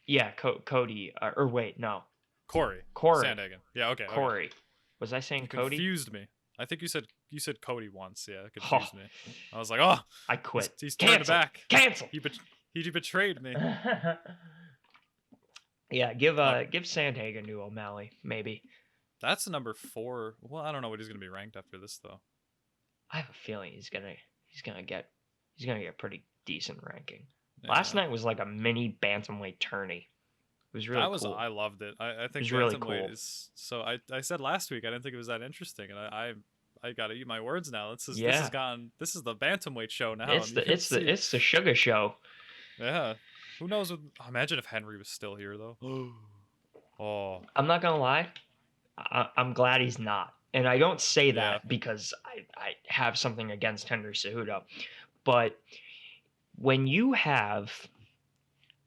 Yeah, Cody. Or wait, no. Corey. Corey. Sandhagen. Yeah, okay. Corey. Okay. Was I saying Cody? Confused me. I think you said Cody once. Yeah, it confused me. I was like, oh, I quit. He's turned it back. Cancel. He betrayed me. Yeah, give Sandhagen to O'Malley, maybe. That's number 4. Well, I don't know what he's gonna be ranked after this though. I have a feeling he's gonna get pretty decent ranking. Yeah. Last night was like a mini bantamweight tourney. It was really cool. I loved it. I think it was really cool. Is so. I said last week I didn't think it was that interesting, and I gotta eat my words now. This is the bantamweight show now. It's the sugar show. Yeah. Who knows? Imagine if Henry was still here though. Oh. I'm not gonna lie. I'm glad he's not. And I don't say that because I have something against Henry Cejudo. But when you have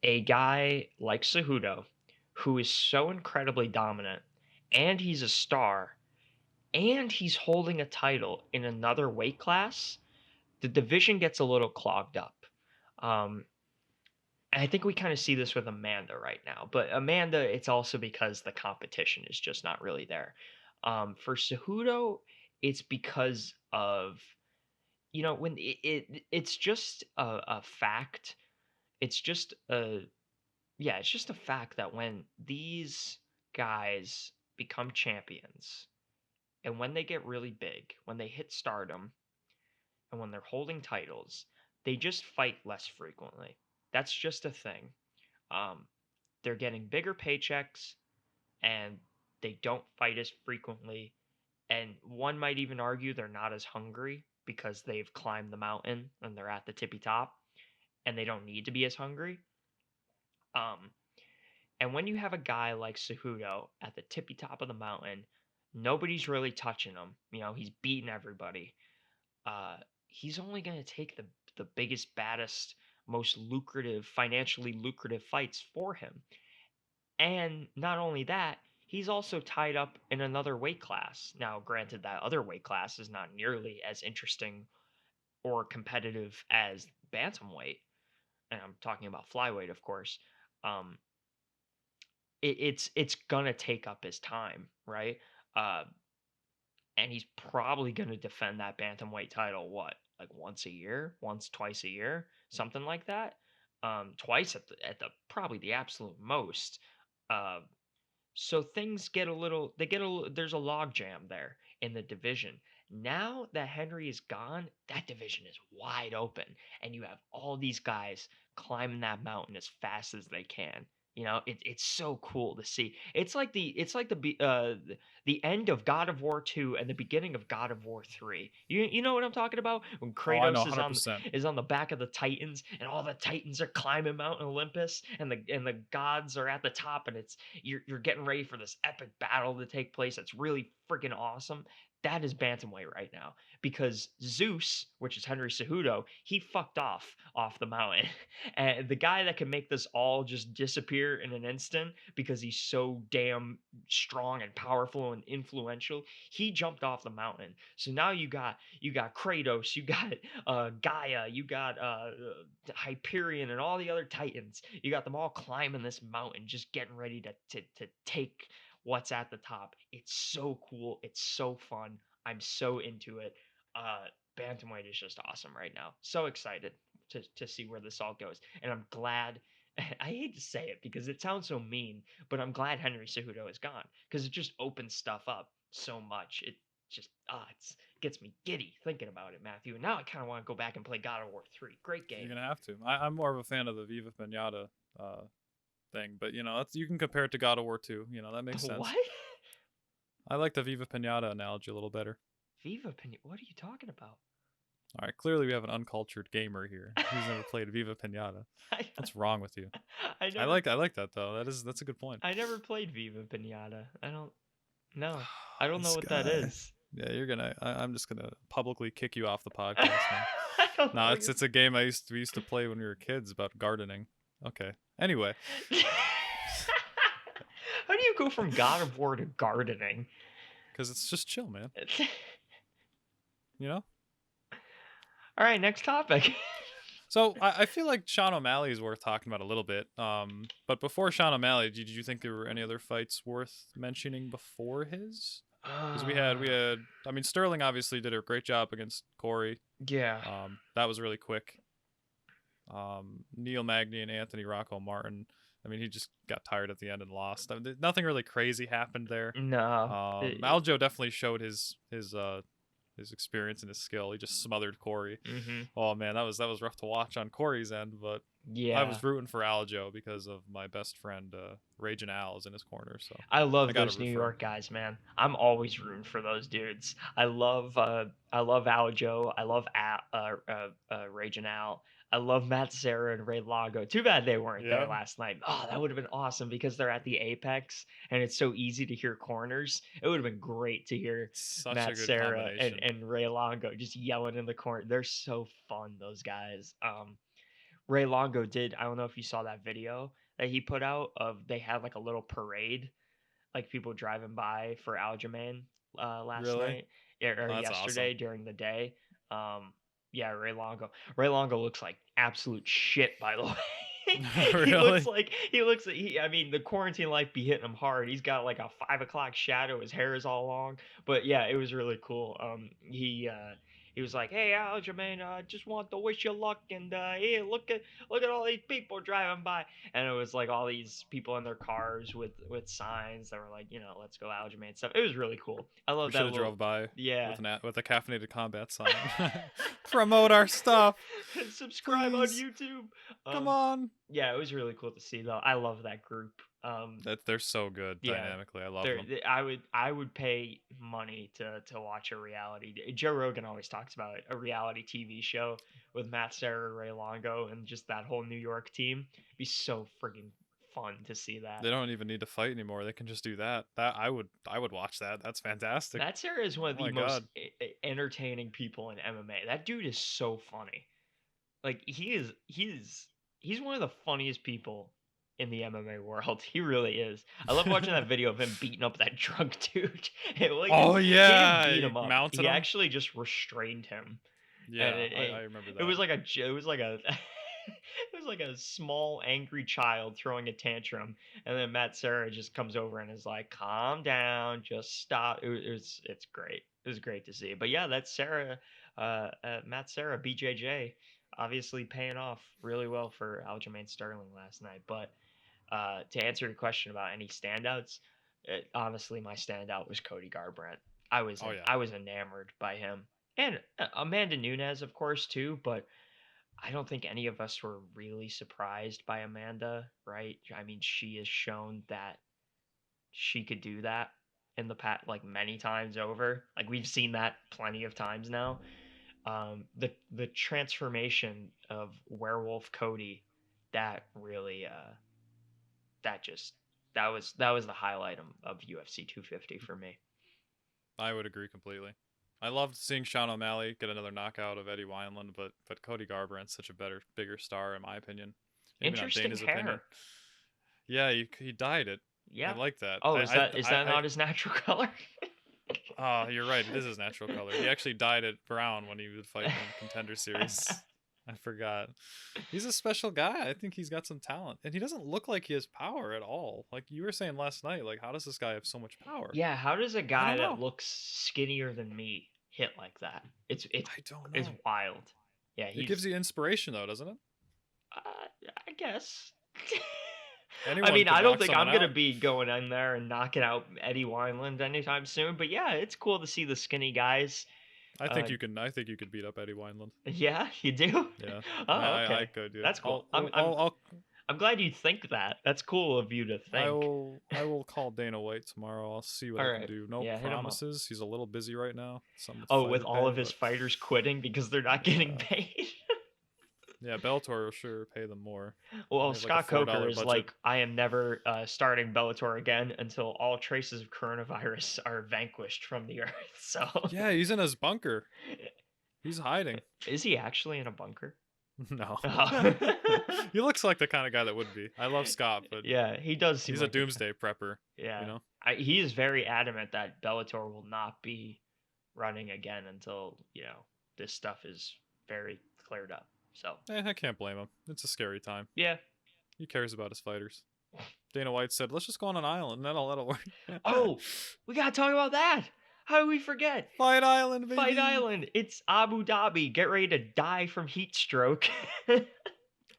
a guy like Cejudo who is so incredibly dominant, and he's a star, and he's holding a title in another weight class, the division gets a little clogged up. And I think we kind of see this with Amanda right now. But Amanda, it's also because the competition is just not really there. For Cejudo, it's because of, when it's just a fact. It's just it's just a fact that when these guys become champions and when they get really big, when they hit stardom and when they're holding titles, they just fight less frequently. That's just a thing. They're getting bigger paychecks and they don't fight as frequently. And one might even argue they're not as hungry because they've climbed the mountain and they're at the tippy top. and they don't need to be as hungry. Um, and when you have a guy like Cejudo at the tippy top of the mountain, nobody's really touching him. He's beating everybody. He's only going to take the biggest, baddest, most lucrative, financially lucrative fights for him. And not only that, he's also tied up in another weight class. Now, granted, that other weight class is not nearly as interesting or competitive as bantamweight, and I'm talking about flyweight, of course. Um, it's gonna take up his time, right? Uh, and he's probably gonna defend that bantamweight title like once a year, once, twice a year, something like that. Twice at the probably the absolute most. Uh, so things get a little there's a log jam there in the division. Now that Henry is gone, that division is wide open, and you have all these guys climbing that mountain as fast as they can. It's so cool to see. It's like the end of God of War 2 and the beginning of God of War 3. You know what I'm talking about? When Oh, I know, Kratos is on 100%. is on the back of the Titans, and all the Titans are climbing Mount Olympus, and the gods are at the top, and you're getting ready for this epic battle to take place. That's really freaking awesome. That is bantamweight right now, because Zeus, which is Henry Cejudo, he fucked off the mountain, and the guy that can make this all just disappear in an instant because he's so damn strong and powerful and influential, he jumped off the mountain. So now you got Kratos, you got Gaia, you got Hyperion, and all the other Titans. You got them all climbing this mountain, just getting ready to take what's at the top. It's so cool. It's so fun. I'm so into it. Bantamweight is just awesome right now. So excited to see where this all goes. And I'm glad. I hate to say it because it sounds so mean, but I'm glad Henry Cejudo is gone because it just opens stuff up so much. It just it gets me giddy thinking about it, Matthew. And now I kind of want to go back and play God of War 3. Great game. You're gonna have to. I'm more of a fan of the Viva Pinata thing, but you can compare it to God of War 2. That makes sense. What? I like the Viva Pinata analogy a little better. Viva Pinata? What are you talking about? All right, clearly we have an uncultured gamer here who's never played Viva Pinata. What's wrong with you? I like that though. That's a good point. I never played Viva Pinata. I don't know. I don't know This what that guy. is. Yeah, I'm just gonna publicly kick you off the podcast now. I don't know. No, it's a game we used to play when we were kids about gardening. Okay. Anyway, How do you go from God of War to gardening? because it's just chill, man. All right, next topic. So I feel like Sean O'Malley is worth talking about a little bit. But before Sean O'Malley, did you think there were any other fights worth mentioning before his? Because we had. I mean, Sterling obviously did a great job against Corey. Yeah. That was really quick. Neil Magny and Anthony Rocco Martin. I mean, he just got tired at the end and lost. I mean, nothing really crazy happened there. No. Aljo definitely showed his experience and his skill. He just smothered Corey. Mm-hmm. Oh man, that was rough to watch on Corey's end, but yeah, I was rooting for Aljo because of my best friend Raging Al is in his corner. So I love those New York guys, man. I'm always rooting for those dudes. I love Aljo. I love Raging Al. I love Matt Serra and Ray Lago. Too bad they weren't there last night. Oh, that would have been awesome because they're at the Apex and it's so easy to hear corners. It would have been great to hear Matt Serra and Ray Longo just yelling in the corner. They're so fun, those guys. Ray Longo did. I don't know if you saw that video that he put out of they had like a little parade, like people driving by for Aljamain last night or yesterday during the day. Yeah, Ray Longo. Ray Longo looks like absolute shit, by the way. Really? he looks like I mean, the quarantine life be hitting him hard. He's got like a 5 o'clock shadow. His hair is all long. But yeah, it was really cool. He was like, "Hey, Aljamain, I just want to wish you luck, and here, look at all these people driving by." And it was like all these people in their cars with signs that were like, "Let's go Aljamain" stuff. It was really cool. I love that. We should have drove by. Yeah. With a Caffeinated Combat sign. Promote our stuff. Subscribe on YouTube. Come on. Yeah, it was really cool to see though. I love that group. That they're so good Yeah, dynamically. I love them. I would pay money to watch a reality. Joe Rogan always talks about it, a reality TV show with Matt Serra, Ray Longo, and just that whole New York team. It'd be so friggin' fun to see that. They don't even need to fight anymore. They can just do that. That I would watch that. That's fantastic. Matt Serra is one of Oh the my most god. entertaining people in MMA. That dude is so funny. Like he's one of the funniest people in the MMA world. He really is. I love watching that video of him beating up that drunk dude. Oh He didn't yeah, beat he him up. mounted He him. actually just restrained him, and Yeah, I remember it that. was like it was like a it was like a small angry child throwing a tantrum, and then Matt Serra just comes over and is like, "Calm down, just stop." It's great. It was great to see. But yeah, that's Sarah, Matt Serra, BJJ, obviously paying off really well for Aljamain Sterling last night. But to answer your question about any standouts, honestly, my standout was Cody Garbrandt. Oh yeah. I was enamored by him, and Amanda Nunes, of course, too. But I don't think any of us were really surprised by Amanda, right? I mean, she has shown that she could do that in the past, like many times over. Like we've seen that plenty of times now. The transformation of Werewolf Cody, that really that just that was the highlight of UFC 250 for me. I would agree completely. I loved seeing Sean O'Malley get another knockout of Eddie Wineland, but Cody Garbrandt's such a bigger star in my opinion. Maybe not Interesting Dana's opinion. hair. Yeah, he dyed it. I Yeah. like that. Oh, is that not his natural color? You're right. It is his natural color. He actually dyed it brown when he would fight in Contender Series. I forgot. He's a special guy. I think he's got some talent, and he doesn't look like he has power at all. Like you were saying last night, like how does this guy have so much power? Yeah, how does a I guy don't that know. looks skinnier than me hit like that? I don't It's know. wild. Yeah, It gives you inspiration though, doesn't it? I guess. I Anyone mean, could I don't knock think someone I'm gonna out. be going in there and knocking out Eddie Wineland anytime soon. But yeah, it's cool to see the skinny guys. I think Uh, you can. I think you could beat up Eddie Wineland. yeah, you do. Yeah, Oh, I okay, could. Yeah. that's cool. I'm glad you think that. That's cool of you to think. I will call Dana White tomorrow. I'll see what All I can right, do. No yeah, hit him up. promises. He's a little busy right now. Some with Oh, with fighter all pay, of his but fighters quitting because they're not getting yeah, paid. yeah. Bellator will sure pay them more. Well, They have like a Scott $4 Coker is budget. like, I am never starting Bellator again until all traces of coronavirus are vanquished from the earth. So, Yeah, he's in his bunker. He's hiding. is he actually in a bunker? No. Oh. He looks like the kind of guy that would be. I love Scott, but Yeah, he does seem he's a like doomsday prepper. You yeah. know. He is very adamant that Bellator will not be running again until, this stuff is very cleared up. So, I can't blame him. It's a scary time. yeah. He cares about his fighters. Dana White said, "Let's just go on an island, and that'll work." Oh, we got to talk about that. How do we forget? Fight Island, baby. Fight Island. It's Abu Dhabi. Get ready to die from heat stroke.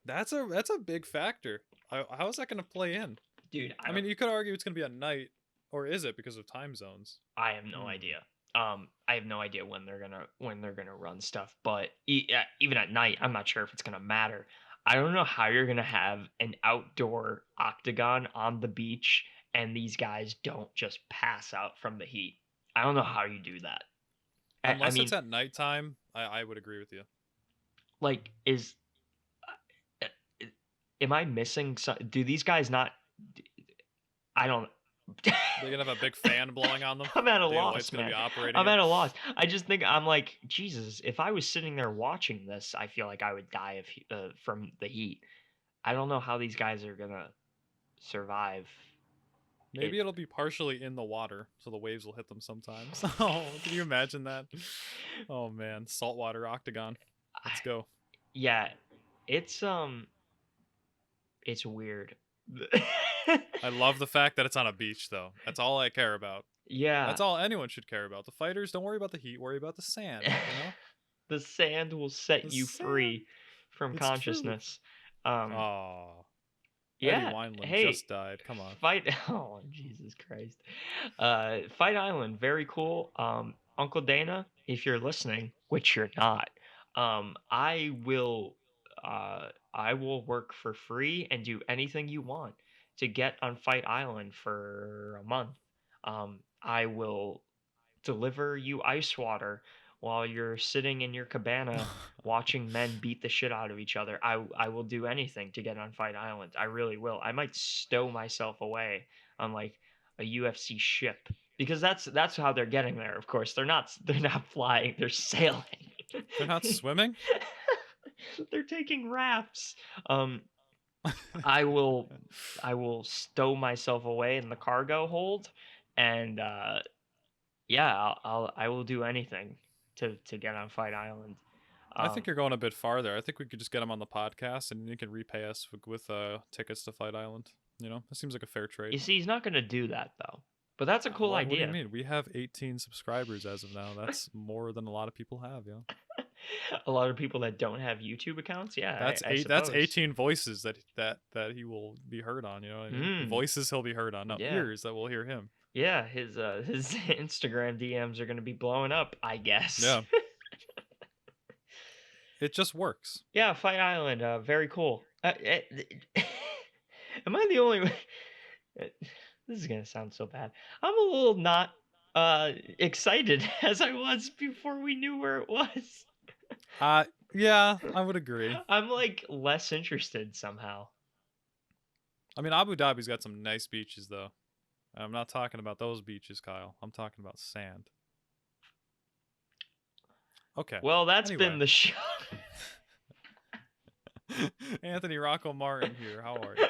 That's a big factor. How is that going to play in? Dude, I mean, you could argue it's going to be at night, or is it because of time zones? I have no idea. I have no idea when they're gonna run stuff. But even at night, I'm not sure if it's gonna matter. I don't know how you're gonna have an outdoor octagon on the beach and these guys don't just pass out from the heat. I don't know how you do that. I Unless it's mean, at nighttime, I would agree with you. like, uh, am I missing some? Do these guys not? I don't. They're gonna have a big fan blowing on them. I'm at a Dana loss, White's gonna man. be operating I'm it. at a loss. I just think I'm like, Jesus, if I was sitting there watching this, I feel like I would die from the heat. I don't know how these guys are gonna survive. Maybe it'll be partially in the water, so the waves will hit them sometimes. Oh, can you imagine that? Oh man, saltwater octagon. Let's go. Yeah, it's weird. I love the fact that it's on a beach, though. That's all I care about. Yeah, That's all anyone should care about. The fighters, don't worry about the heat. Worry about the sand. You know, the sand will set the you sand. free from It's true. consciousness. Um, Oh, Eddie yeah. Wineland Hey, just died. Come on. fight. Oh, Jesus Christ. Fight Island, very cool. Uncle Dana, if you're listening, which you're not, I will work for free and do anything you want to get on Fight Island for a month. I will deliver you ice water while you're sitting in your cabana watching men beat the shit out of each other. I will do anything to get on Fight Island. I really will. I might stow myself away on like a UFC ship because that's how they're getting there. Of course, they're not flying. They're sailing. They're not swimming? They're taking rafts. Um, I will I will stow myself away in the cargo hold, and yeah, I will do anything to get on Fight Island. I think Um, you're going a bit farther. I think we could just get him on the podcast, and you can repay us with tickets to Fight Island. You know, that seems like a fair trade. you see, he's not gonna do that though, but that's a cool What do you idea. mean? We have 18 subscribers as of now. That's more than a lot of people have. Yeah, A lot of people that don't have YouTube accounts, yeah, that's I eight. That's suppose. 18 voices that he will be heard on. You know what I mean? Mm, Voices he'll be heard on, not yeah, ears that will hear him. yeah. His Instagram DMs are gonna be blowing up, I guess. Yeah, it just works. Yeah, Fight Island, very cool. Am I the only? This is gonna sound so bad. I'm a little not excited as I was before we knew where it was. Yeah, I would agree. I'm like less interested somehow. I mean, Abu Dhabi's got some nice beaches, though. I'm not talking about those beaches, Kyle. I'm talking about sand. Okay. Well, that's Anyway. been the show. Anthony Rocco Martin here. How are you?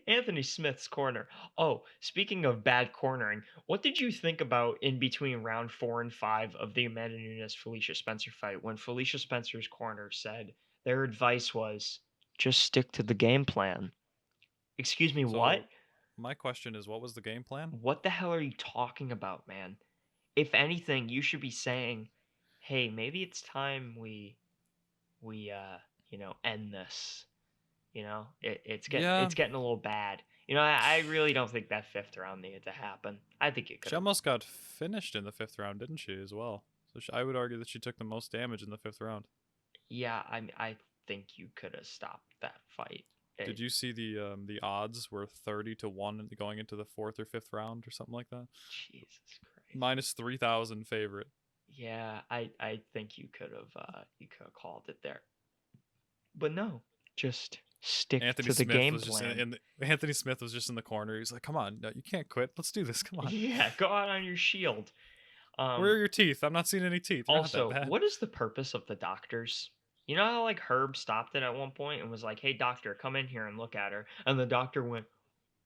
Anthony Smith's corner. Oh, speaking of bad cornering, what did you think about in between round 4 and 5 of the Amanda Nunes Felicia Spencer fight when Felicia Spencer's corner said their advice was just stick to the game plan? Excuse me, what? So, my question is, what was the game plan? What the hell are you talking about, man? If anything, you should be saying, "Hey, maybe it's time we end this." It's getting a little bad. I really don't think that 5th round needed to happen. I think it could. She almost got finished in the 5th round, didn't she, as well? So I would argue that she took the most damage in the 5th round. Yeah, I think you could have stopped that fight. Did you see the odds were 30-1 going into the 4th or 5th round or something like that? Jesus Christ. Minus 3,000 favorite. Yeah, I think you could have called it there. But no, just stick to the game plan. Anthony Smith was just in the corner. He's like, "Come on, no, you can't quit. Let's do this. Come on." Yeah, go out on your shield. Where are your teeth? I'm not seeing any teeth. They're Also, not that bad. what is the purpose of the doctors? You know how like Herb stopped it at one point and was like, "Hey doctor, come in here and look at her." And the doctor went,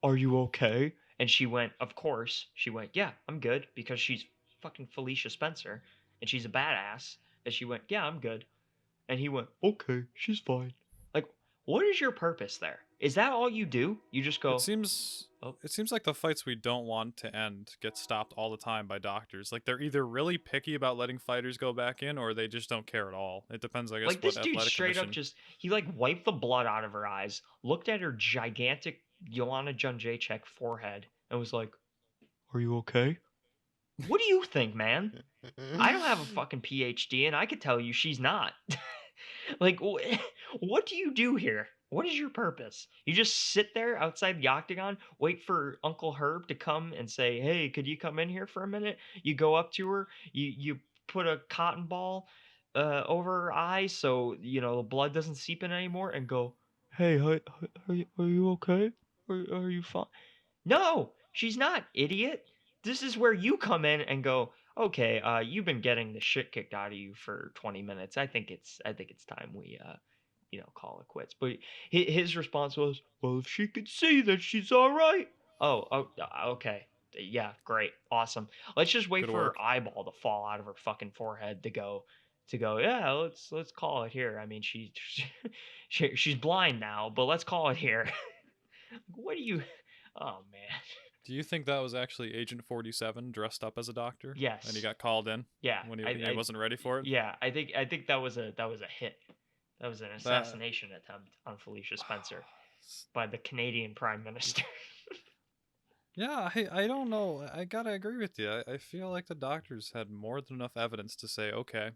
"Are you okay?" And she went, "Of course." She went, "Yeah, I'm good," because she's fucking Felicia Spencer and she's a badass. And she went, "Yeah, I'm good." And he went, "Okay, she's fine." Like, what is your purpose there? Is that all you do? You just go, It seems like the fights we don't want to end get stopped all the time by doctors. Like they're either really picky about letting fighters go back in, or they just don't care at all. It depends, I guess. like this what dude athletic straight up commission. he like wiped the blood out of her eyes, looked at her gigantic Joanna Jędrzejczyk forehead, and was like, "Are you okay?" What do you think, man? I don't have a fucking PhD, and I could tell you she's not. Like, what do you do here? What is your purpose? You just sit there outside the octagon, wait for Uncle Herb to come and say, "Hey, could you come in here for a minute?" You go up to her, you put a cotton ball over her eye so the blood doesn't seep in anymore, and go, "Hey, are you okay? Are you fine?" No, she's not, idiot. This is where you come in and go, "Okay, you've been getting the shit kicked out of you for 20 minutes. I think it's time we call it quits." But his response was, "Well, if she could see that she's all right." Oh, okay. Yeah, great. Awesome. Let's just wait Good for work. her eyeball to fall out of her fucking forehead to go, "Yeah, let's call it here." I mean, she's blind now, but let's call it here. What do you Oh man. Do you think that was actually Agent 47 dressed up as a doctor? Yes. And he got called in? Yeah. When he wasn't ready for it? Yeah, I think that was a hit. That was an assassination attempt on Felicia Spencer by the Canadian Prime Minister. Yeah, I don't know. I gotta agree with you. I feel like the doctors had more than enough evidence to say, okay,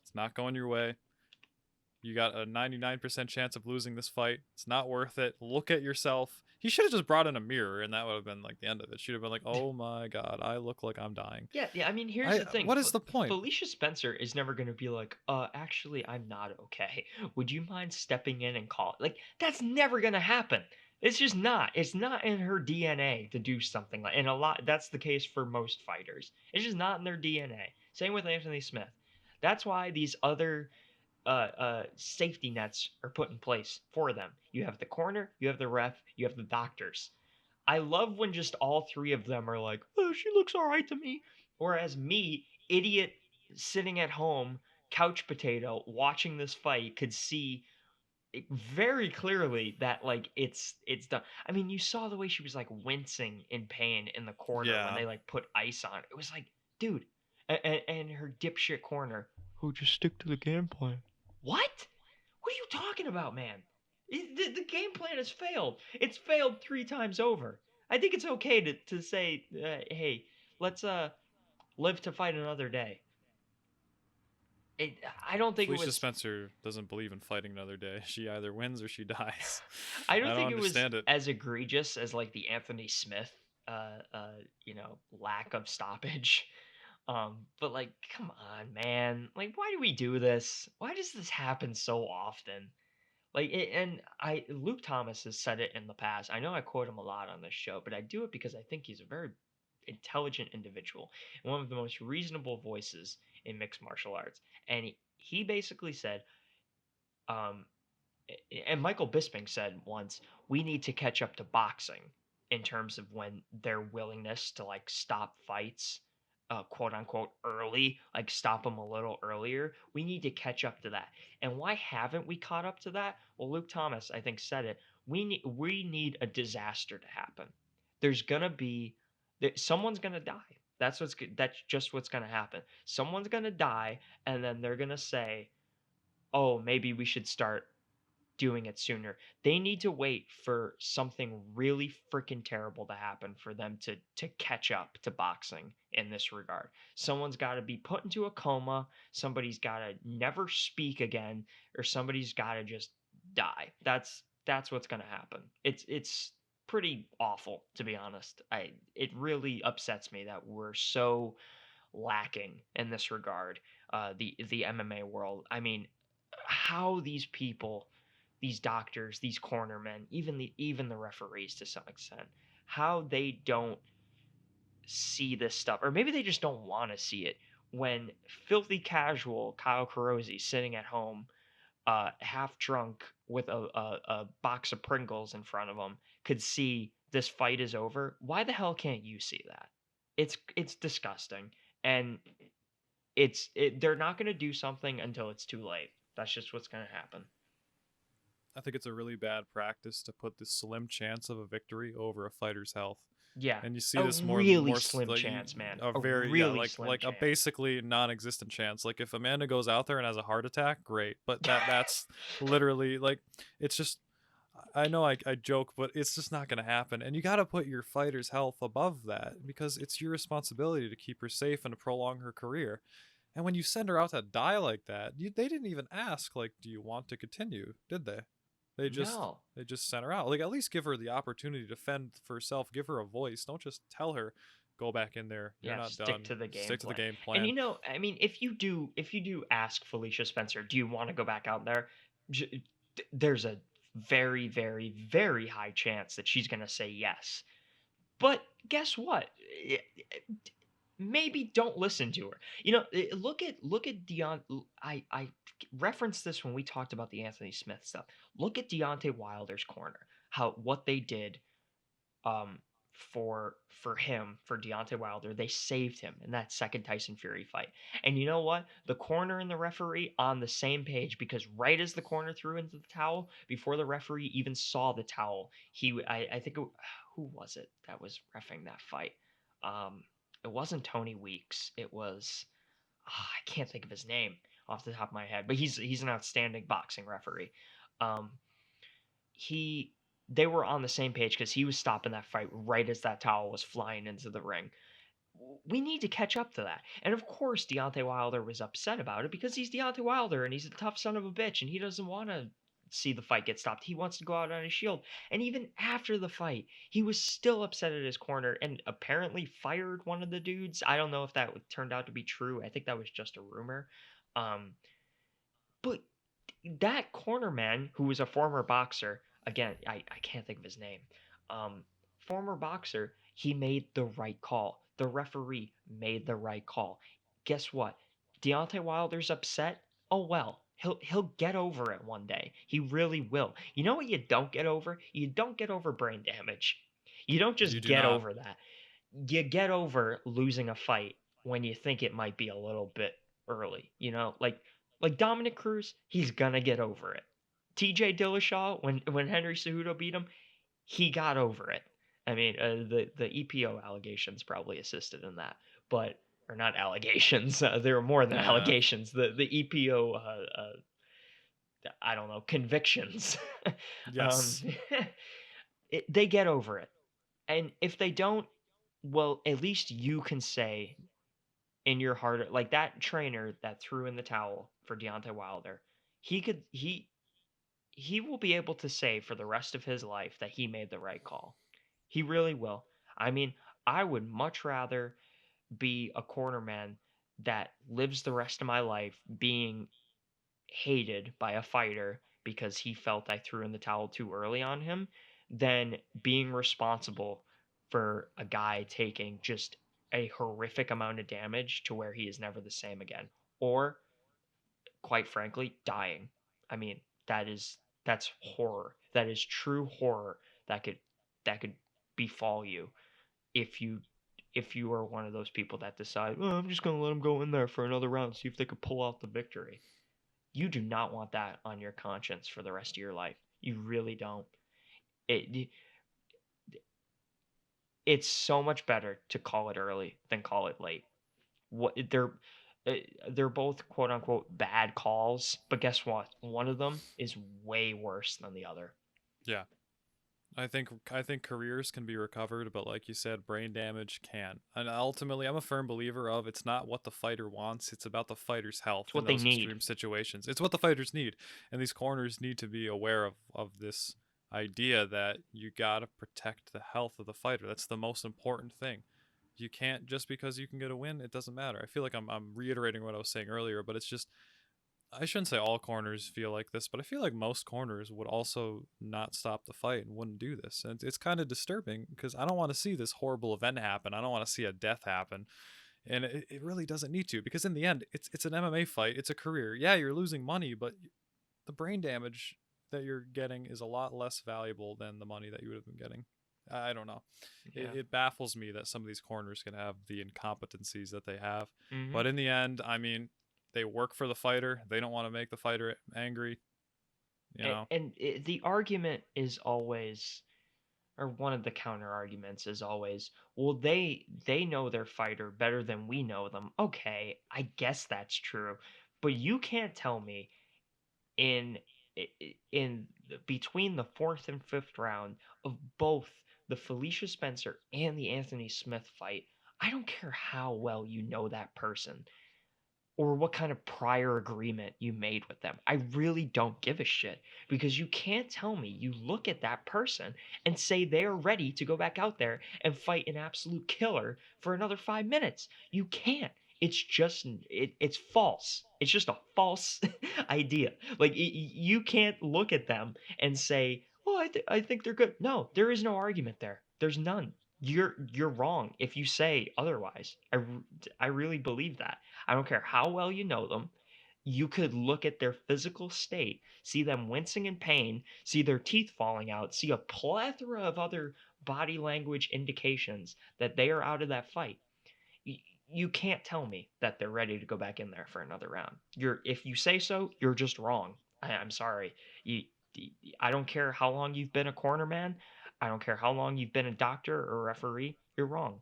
it's not going your way. You got a 99% chance of losing this fight. It's not worth it. Look at yourself. He should have just brought in a mirror, and that would have been like the end of it. She'd have been like, "Oh my god, I look like I'm dying." Yeah, yeah. I mean, here's I the thing. What is the point? Felicia Spencer is never gonna be like, actually, I'm not okay. Would you mind stepping in and call?" Like, that's never gonna happen. It's just not. It's not in her DNA to do something like. And a lot. That's the case for most fighters. It's just not in their DNA. Same with Anthony Smith. That's why these other safety nets are put in place for them. You have the corner, you have the ref, you have the doctors. I love when just all three of them are like, "Oh, she looks all right to me." Whereas me, idiot, sitting at home, couch potato, watching this fight, could see very clearly that like it's done. I mean, you saw the way she was like wincing in pain in the corner when Yeah, they like put ice on it. It was like, dude, and her dipshit corner. Oh, just stick to the game plan. What? What are you talking about, man? The game plan has failed. It's failed 3 times over. I think it's okay to say, hey, let's live to fight another day. It, I don't think it Felicia was. Spencer doesn't believe in fighting another day. She either wins or she dies. I I don't don't think it was understand it. as egregious as like the Anthony Smith, lack of stoppage. But like, come on, man. Like, why do we do this? Why does this happen so often? And Luke Thomas has said it in the past. I know I quote him a lot on this show, but I do it because I think he's a very intelligent individual and one of the most reasonable voices in mixed martial arts. And he basically said, um, and Michael Bisping said once, we need to catch up to boxing in terms of when their willingness to like stop fights, quote unquote, early, like stop them a little earlier. We need to catch up to that. And why haven't we caught up to that? Well, Luke Thomas, I think, said it. We need a disaster to happen. There's gonna be someone's gonna die. That's just what's gonna happen. Someone's gonna die, and then they're gonna say, "Oh, maybe we should start doing it sooner." They need to wait for something really freaking terrible to happen for them to catch up to boxing in this regard. Someone's got to be put into a coma, somebody's got to never speak again, or somebody's got to just die. That's what's going to happen. It's pretty awful, to be honest. It really upsets me that we're so lacking in this regard. The MMA world. I mean, how these people, these doctors, these cornermen, even the referees to some extent, how they don't see this stuff, or maybe they just don't want to see it. When filthy casual Kyle Carosi sitting at home, half drunk with a box of Pringles in front of him, could see this fight is over. Why the hell can't you see that? It's disgusting, and they're not going to do something until it's too late. That's just what's going to happen. I think it's a really bad practice to put this slim chance of a victory over a fighter's health. Yeah, And you see a this really slim like chance, man. a A very, yeah, really slim like a chance. basically non-existent chance. Like if Amanda goes out there and has a heart attack, great, but that's literally like, it's just, I know I joke, but it's just not going to happen. And you got to put your fighter's health above that because it's your responsibility to keep her safe and to prolong her career. And when you send her out to die like that, they didn't even ask, like, do you want to continue, did they? They just No. they just sent her out. Like, at least give her the opportunity to fend for herself. Give her a voice. Don't just tell her, go back in there. You're Yeah, not stick done. to the game Stick to the plan. game And plan. I mean, if you do ask Felicia Spencer, do you want to go back out there? There's a very, very, very high chance that she's going to say yes. But guess what? Maybe don't listen to her. Look at Deon. I referenced this when we talked about the Anthony Smith stuff. Look at Deontay Wilder's corner. How what they did um for him, for Deontay Wilder. They saved him in that second Tyson Fury fight. And you know what? The corner and the referee on the same page, because right as the corner threw into the towel, before the referee even saw the towel, I think who was it that was reffing that fight? Um it wasn't Tony Weeks. It was I can't think of his name off the top of my head, but he's an outstanding boxing referee. Um he They were on the same page because he was stopping that fight right as that towel was flying into the ring. we need to catch up to that. And of course, Deontay Wilder was upset about it because he's Deontay Wilder and he's a tough son of a bitch and he doesn't want to see the fight get stopped. He wants to go out on his shield. And even after the fight, he was still upset at his corner and apparently fired one of the dudes. I don't know if that turned out to be true. I think that was just a rumor. Um, but that corner man, who was a former boxer, again, I can't think of his name, um, former boxer, he made the right call. The referee made the right call. Guess what? Deontay Wilder's upset. Oh well. He'll get over it one day. He really will. You know what you don't get over? You don't get over brain damage. You don't You just do get not. over that. You get over losing a fight when you think it might be a little bit early. Like Dominic Cruz, he's gonna get over it. TJ Dillashaw, when Henry Cejudo beat him, he got over it. I mean, the EPO allegations probably assisted in that, but or not allegations. There were more than Yeah. allegations. The EPO, I don't know, convictions. um, Yes. they get over it, and if they don't, well, at least you can say in your heart, like that trainer that threw in the towel for Deontay Wilder, he could he will be able to say for the rest of his life that he made the right call. He really will. I mean, I would much rather be a cornerman that lives the rest of my life being hated by a fighter because he felt I threw in the towel too early on him than being responsible for a guy taking just a horrific amount of damage to where he is never the same again. Or, quite frankly, dying. I mean, that's horror. That is true horror that could befall you if you are one of those people that decide, oh, I'm just gonna let him go in there for another round, see if they could pull out the victory. You do not want that on your conscience for the rest of your life. You really don't. It it's so much better to call it early than call it late. What uh, they're both quote unquote bad calls, but guess what? One of them is way worse than the other. Yeah. I think careers can be recovered, but like you said, brain damage can. And ultimately, I'm a firm believer of it's not what the fighter wants; it's about the fighter's health It's in what they those need. extreme situations. It's what the fighters need, and these corners need to be aware of this idea that you gotta protect the health of the fighter. That's the most important thing. You can't just because you can get a win, it doesn't matter. I feel like I'm reiterating what I was saying earlier, but it's just I shouldn't say all corners feel like this, but I feel like most corners would also not stop the fight and wouldn't do this. And it's kind of disturbing because I don't want to see this horrible event happen. I don't want to see a death happen. And it really doesn't need to because in the end, it's an MMA fight. It's a career. Yeah, you're losing money, but the brain damage that you're getting is a lot less valuable than the money that you would have been getting. I don't know. Yeah. It baffles me that some of these corners can have the incompetencies that they have. hmm But in the end, I mean, they work for the fighter. They don't want to make the fighter angry. You And, know. the argument is always, or one of the counter arguments is always, well, they know their fighter better than we know them. Okay, I guess that's true, but you can't tell me in between the fourth and fifth round of both the Felicia Spencer and the Anthony Smith fight. I don't care how well you know that person or what kind of prior agreement you made with them. I really don't give a shit because you can't tell me you look at that person and say they are ready to go back out there and fight an absolute killer for another 5 minutes. You can't. It's false. It's just a false idea. Like you can't look at them and say, "Oh, I think they're good." No, there is no argument there. There's none. You're wrong if you say otherwise. I really believe that. I don't care how well you know them. You could look at their physical state, see them wincing in pain, see their teeth falling out, see a plethora of other body language indications that they are out of that fight. You can't tell me that they're ready to go back in there for another round. If you say so, you're just wrong. I'm sorry. You, I don't care how long you've been a corner man. I don't care how long you've been a doctor or referee. You're wrong.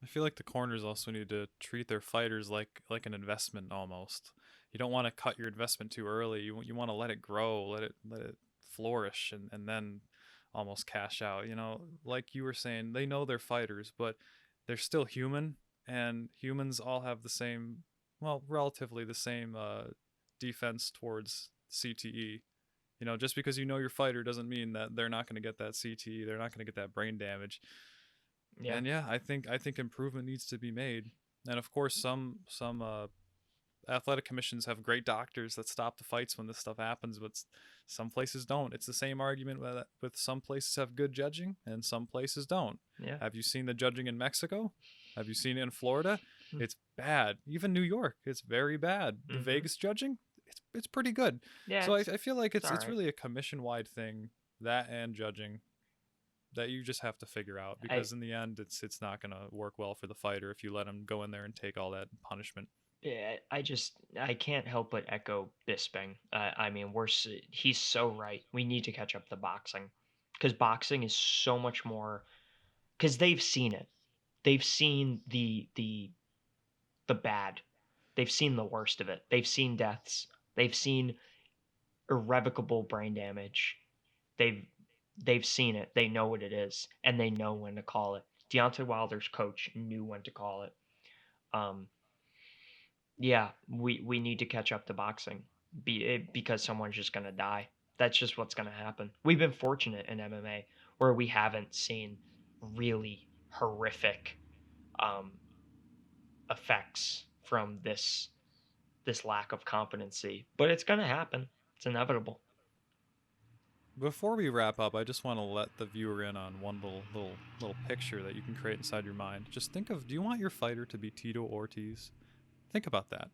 I feel like the corners also need to treat their fighters like an investment almost. You don't want to cut your investment too early. You want to let it grow, let it flourish, and then almost cash out. You know, like you were saying, they know they're fighters, but they're still human, and humans all have the same, well, relatively the same defense towards CTE. You know, just because you know your fighter doesn't mean that they're not going to get that CTE, they're not going to get that brain damage. Yeah. And yeah, I think improvement needs to be made. And of course, some athletic commissions have great doctors that stop the fights when this stuff happens, but some places don't. It's the same argument with some places have good judging and some places don't. Yeah. Have you seen the judging in Mexico? Have you seen it in Florida? Hmm. It's bad. Even New York, it's very bad. The Vegas judging, it's pretty good. Yeah. So I feel like it's alright. really a commission wide thing, that and judging, that you just have to figure out, because in the end it's not going to work well for the fighter if you let him go in there and take all that punishment. Yeah, I can't help but echo Bisping. I mean, he's so right. We need to catch up to boxing because boxing is so much more. Because they've seen it. They've seen the bad. They've seen the worst of it. They've seen deaths. They've seen irrevocable brain damage. They've they've seen it. They know what it is, and they know when to call it. Deontay Wilder's coach knew when to call it. Um, yeah, we need to catch up to boxing because someone's just going to die. That's just what's going to happen. We've been fortunate in MMA where we haven't seen really horrific um, effects from this lack of competency, but it's going to happen. It's inevitable. Before we wrap up, I just want to let the viewer in on one little picture that you can create inside your mind. Just think of, do you want your fighter to be Tito Ortiz? Think about that.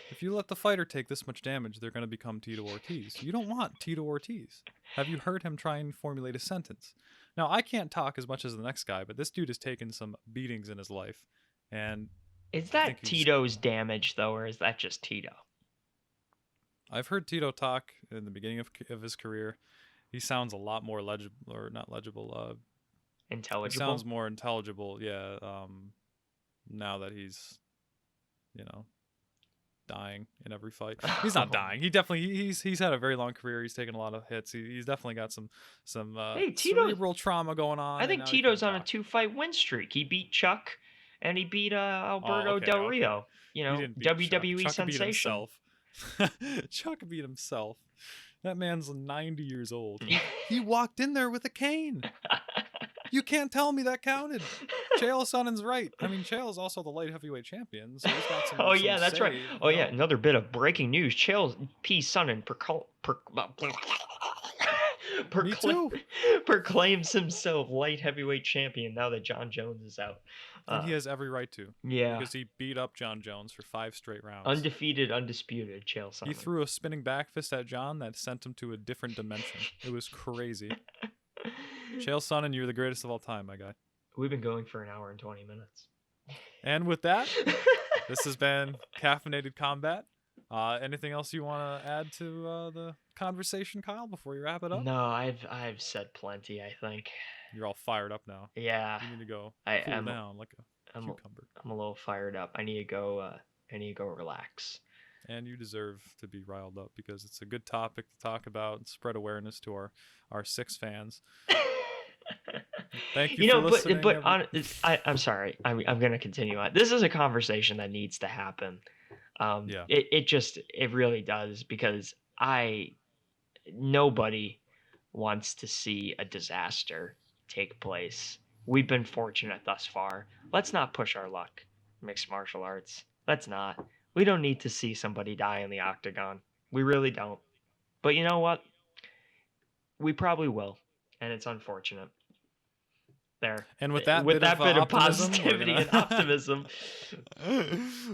If you let the fighter take this much damage, they're going to become Tito Ortiz. You don't want Tito Ortiz. Have you heard him try and formulate a sentence? Now, I can't talk as much as the next guy, but this dude has taken some beatings in his life. And Is I think that Tito's damage, though, or is that just Tito? I've heard Tito talk in the beginning of his career. He sounds a lot more legible, or not legible. Intelligible? He sounds more intelligible, yeah. Now that he's, dying in every fight. He's not dying. He definitely he's had a very long career. He's taken a lot of hits. He's definitely got some Hey, Tito, cerebral trauma going on. I think Tito's on a 2-fight win streak. He beat Chuck, and he beat Alberto Del Rio. Okay. You know, He didn't beat WWE Chuck. sensation. Chuck beat himself. Chuck beat himself. That man's 90 years old. He walked in there with a cane. You can't tell me that counted. Chael Sonnen's right. I mean, Chael's also the light heavyweight champion, so he's got some. Oh yeah, that's right. Oh yeah, know? another bit of breaking news: Chael P. Sonnen proclaims himself light heavyweight champion now that John Jones is out. And he has every right to. Yeah. Because he beat up John Jones for 5 straight rounds. Undefeated, undisputed, Chael Sonnen. He threw a spinning back fist at John that sent him to a different dimension. It was crazy. Chael Sonnen, you're the greatest of all time, my guy. We've been going for an hour and 20 minutes. And with that, this has been Caffeinated Combat. Anything else you want to add to the conversation, Kyle, before you wrap it up? No, I've said plenty, I think. You're all fired up now. Yeah. You need to go cool down like a cucumber. I'm a little fired up. I need to go relax. And you deserve to be riled up because it's a good topic to talk about and spread awareness to our 6 fans. Thank you for listening. I'm sorry. I'm going to continue on. This is a conversation that needs to happen. Yeah. It really does, because nobody wants to see a disaster take place. We've been fortunate thus far. Let's not push our luck, mixed martial arts. Let's not. We don't need to see somebody die in the octagon. We really don't. But you know what? We probably will, and it's unfortunate. There. And with that bit of positivity and optimism,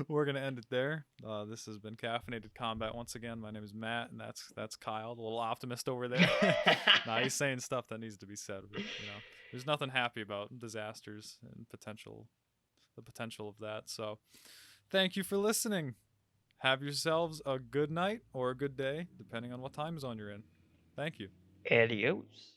we're gonna end it there. This has been Caffeinated Combat once again. My name is Matt, and that's Kyle, the little optimist over there. Nah, he's saying stuff that needs to be said. But, there's nothing happy about disasters and the potential of that. So, thank you for listening. Have yourselves a good night or a good day, depending on what time zone you're in. Thank you. Adios.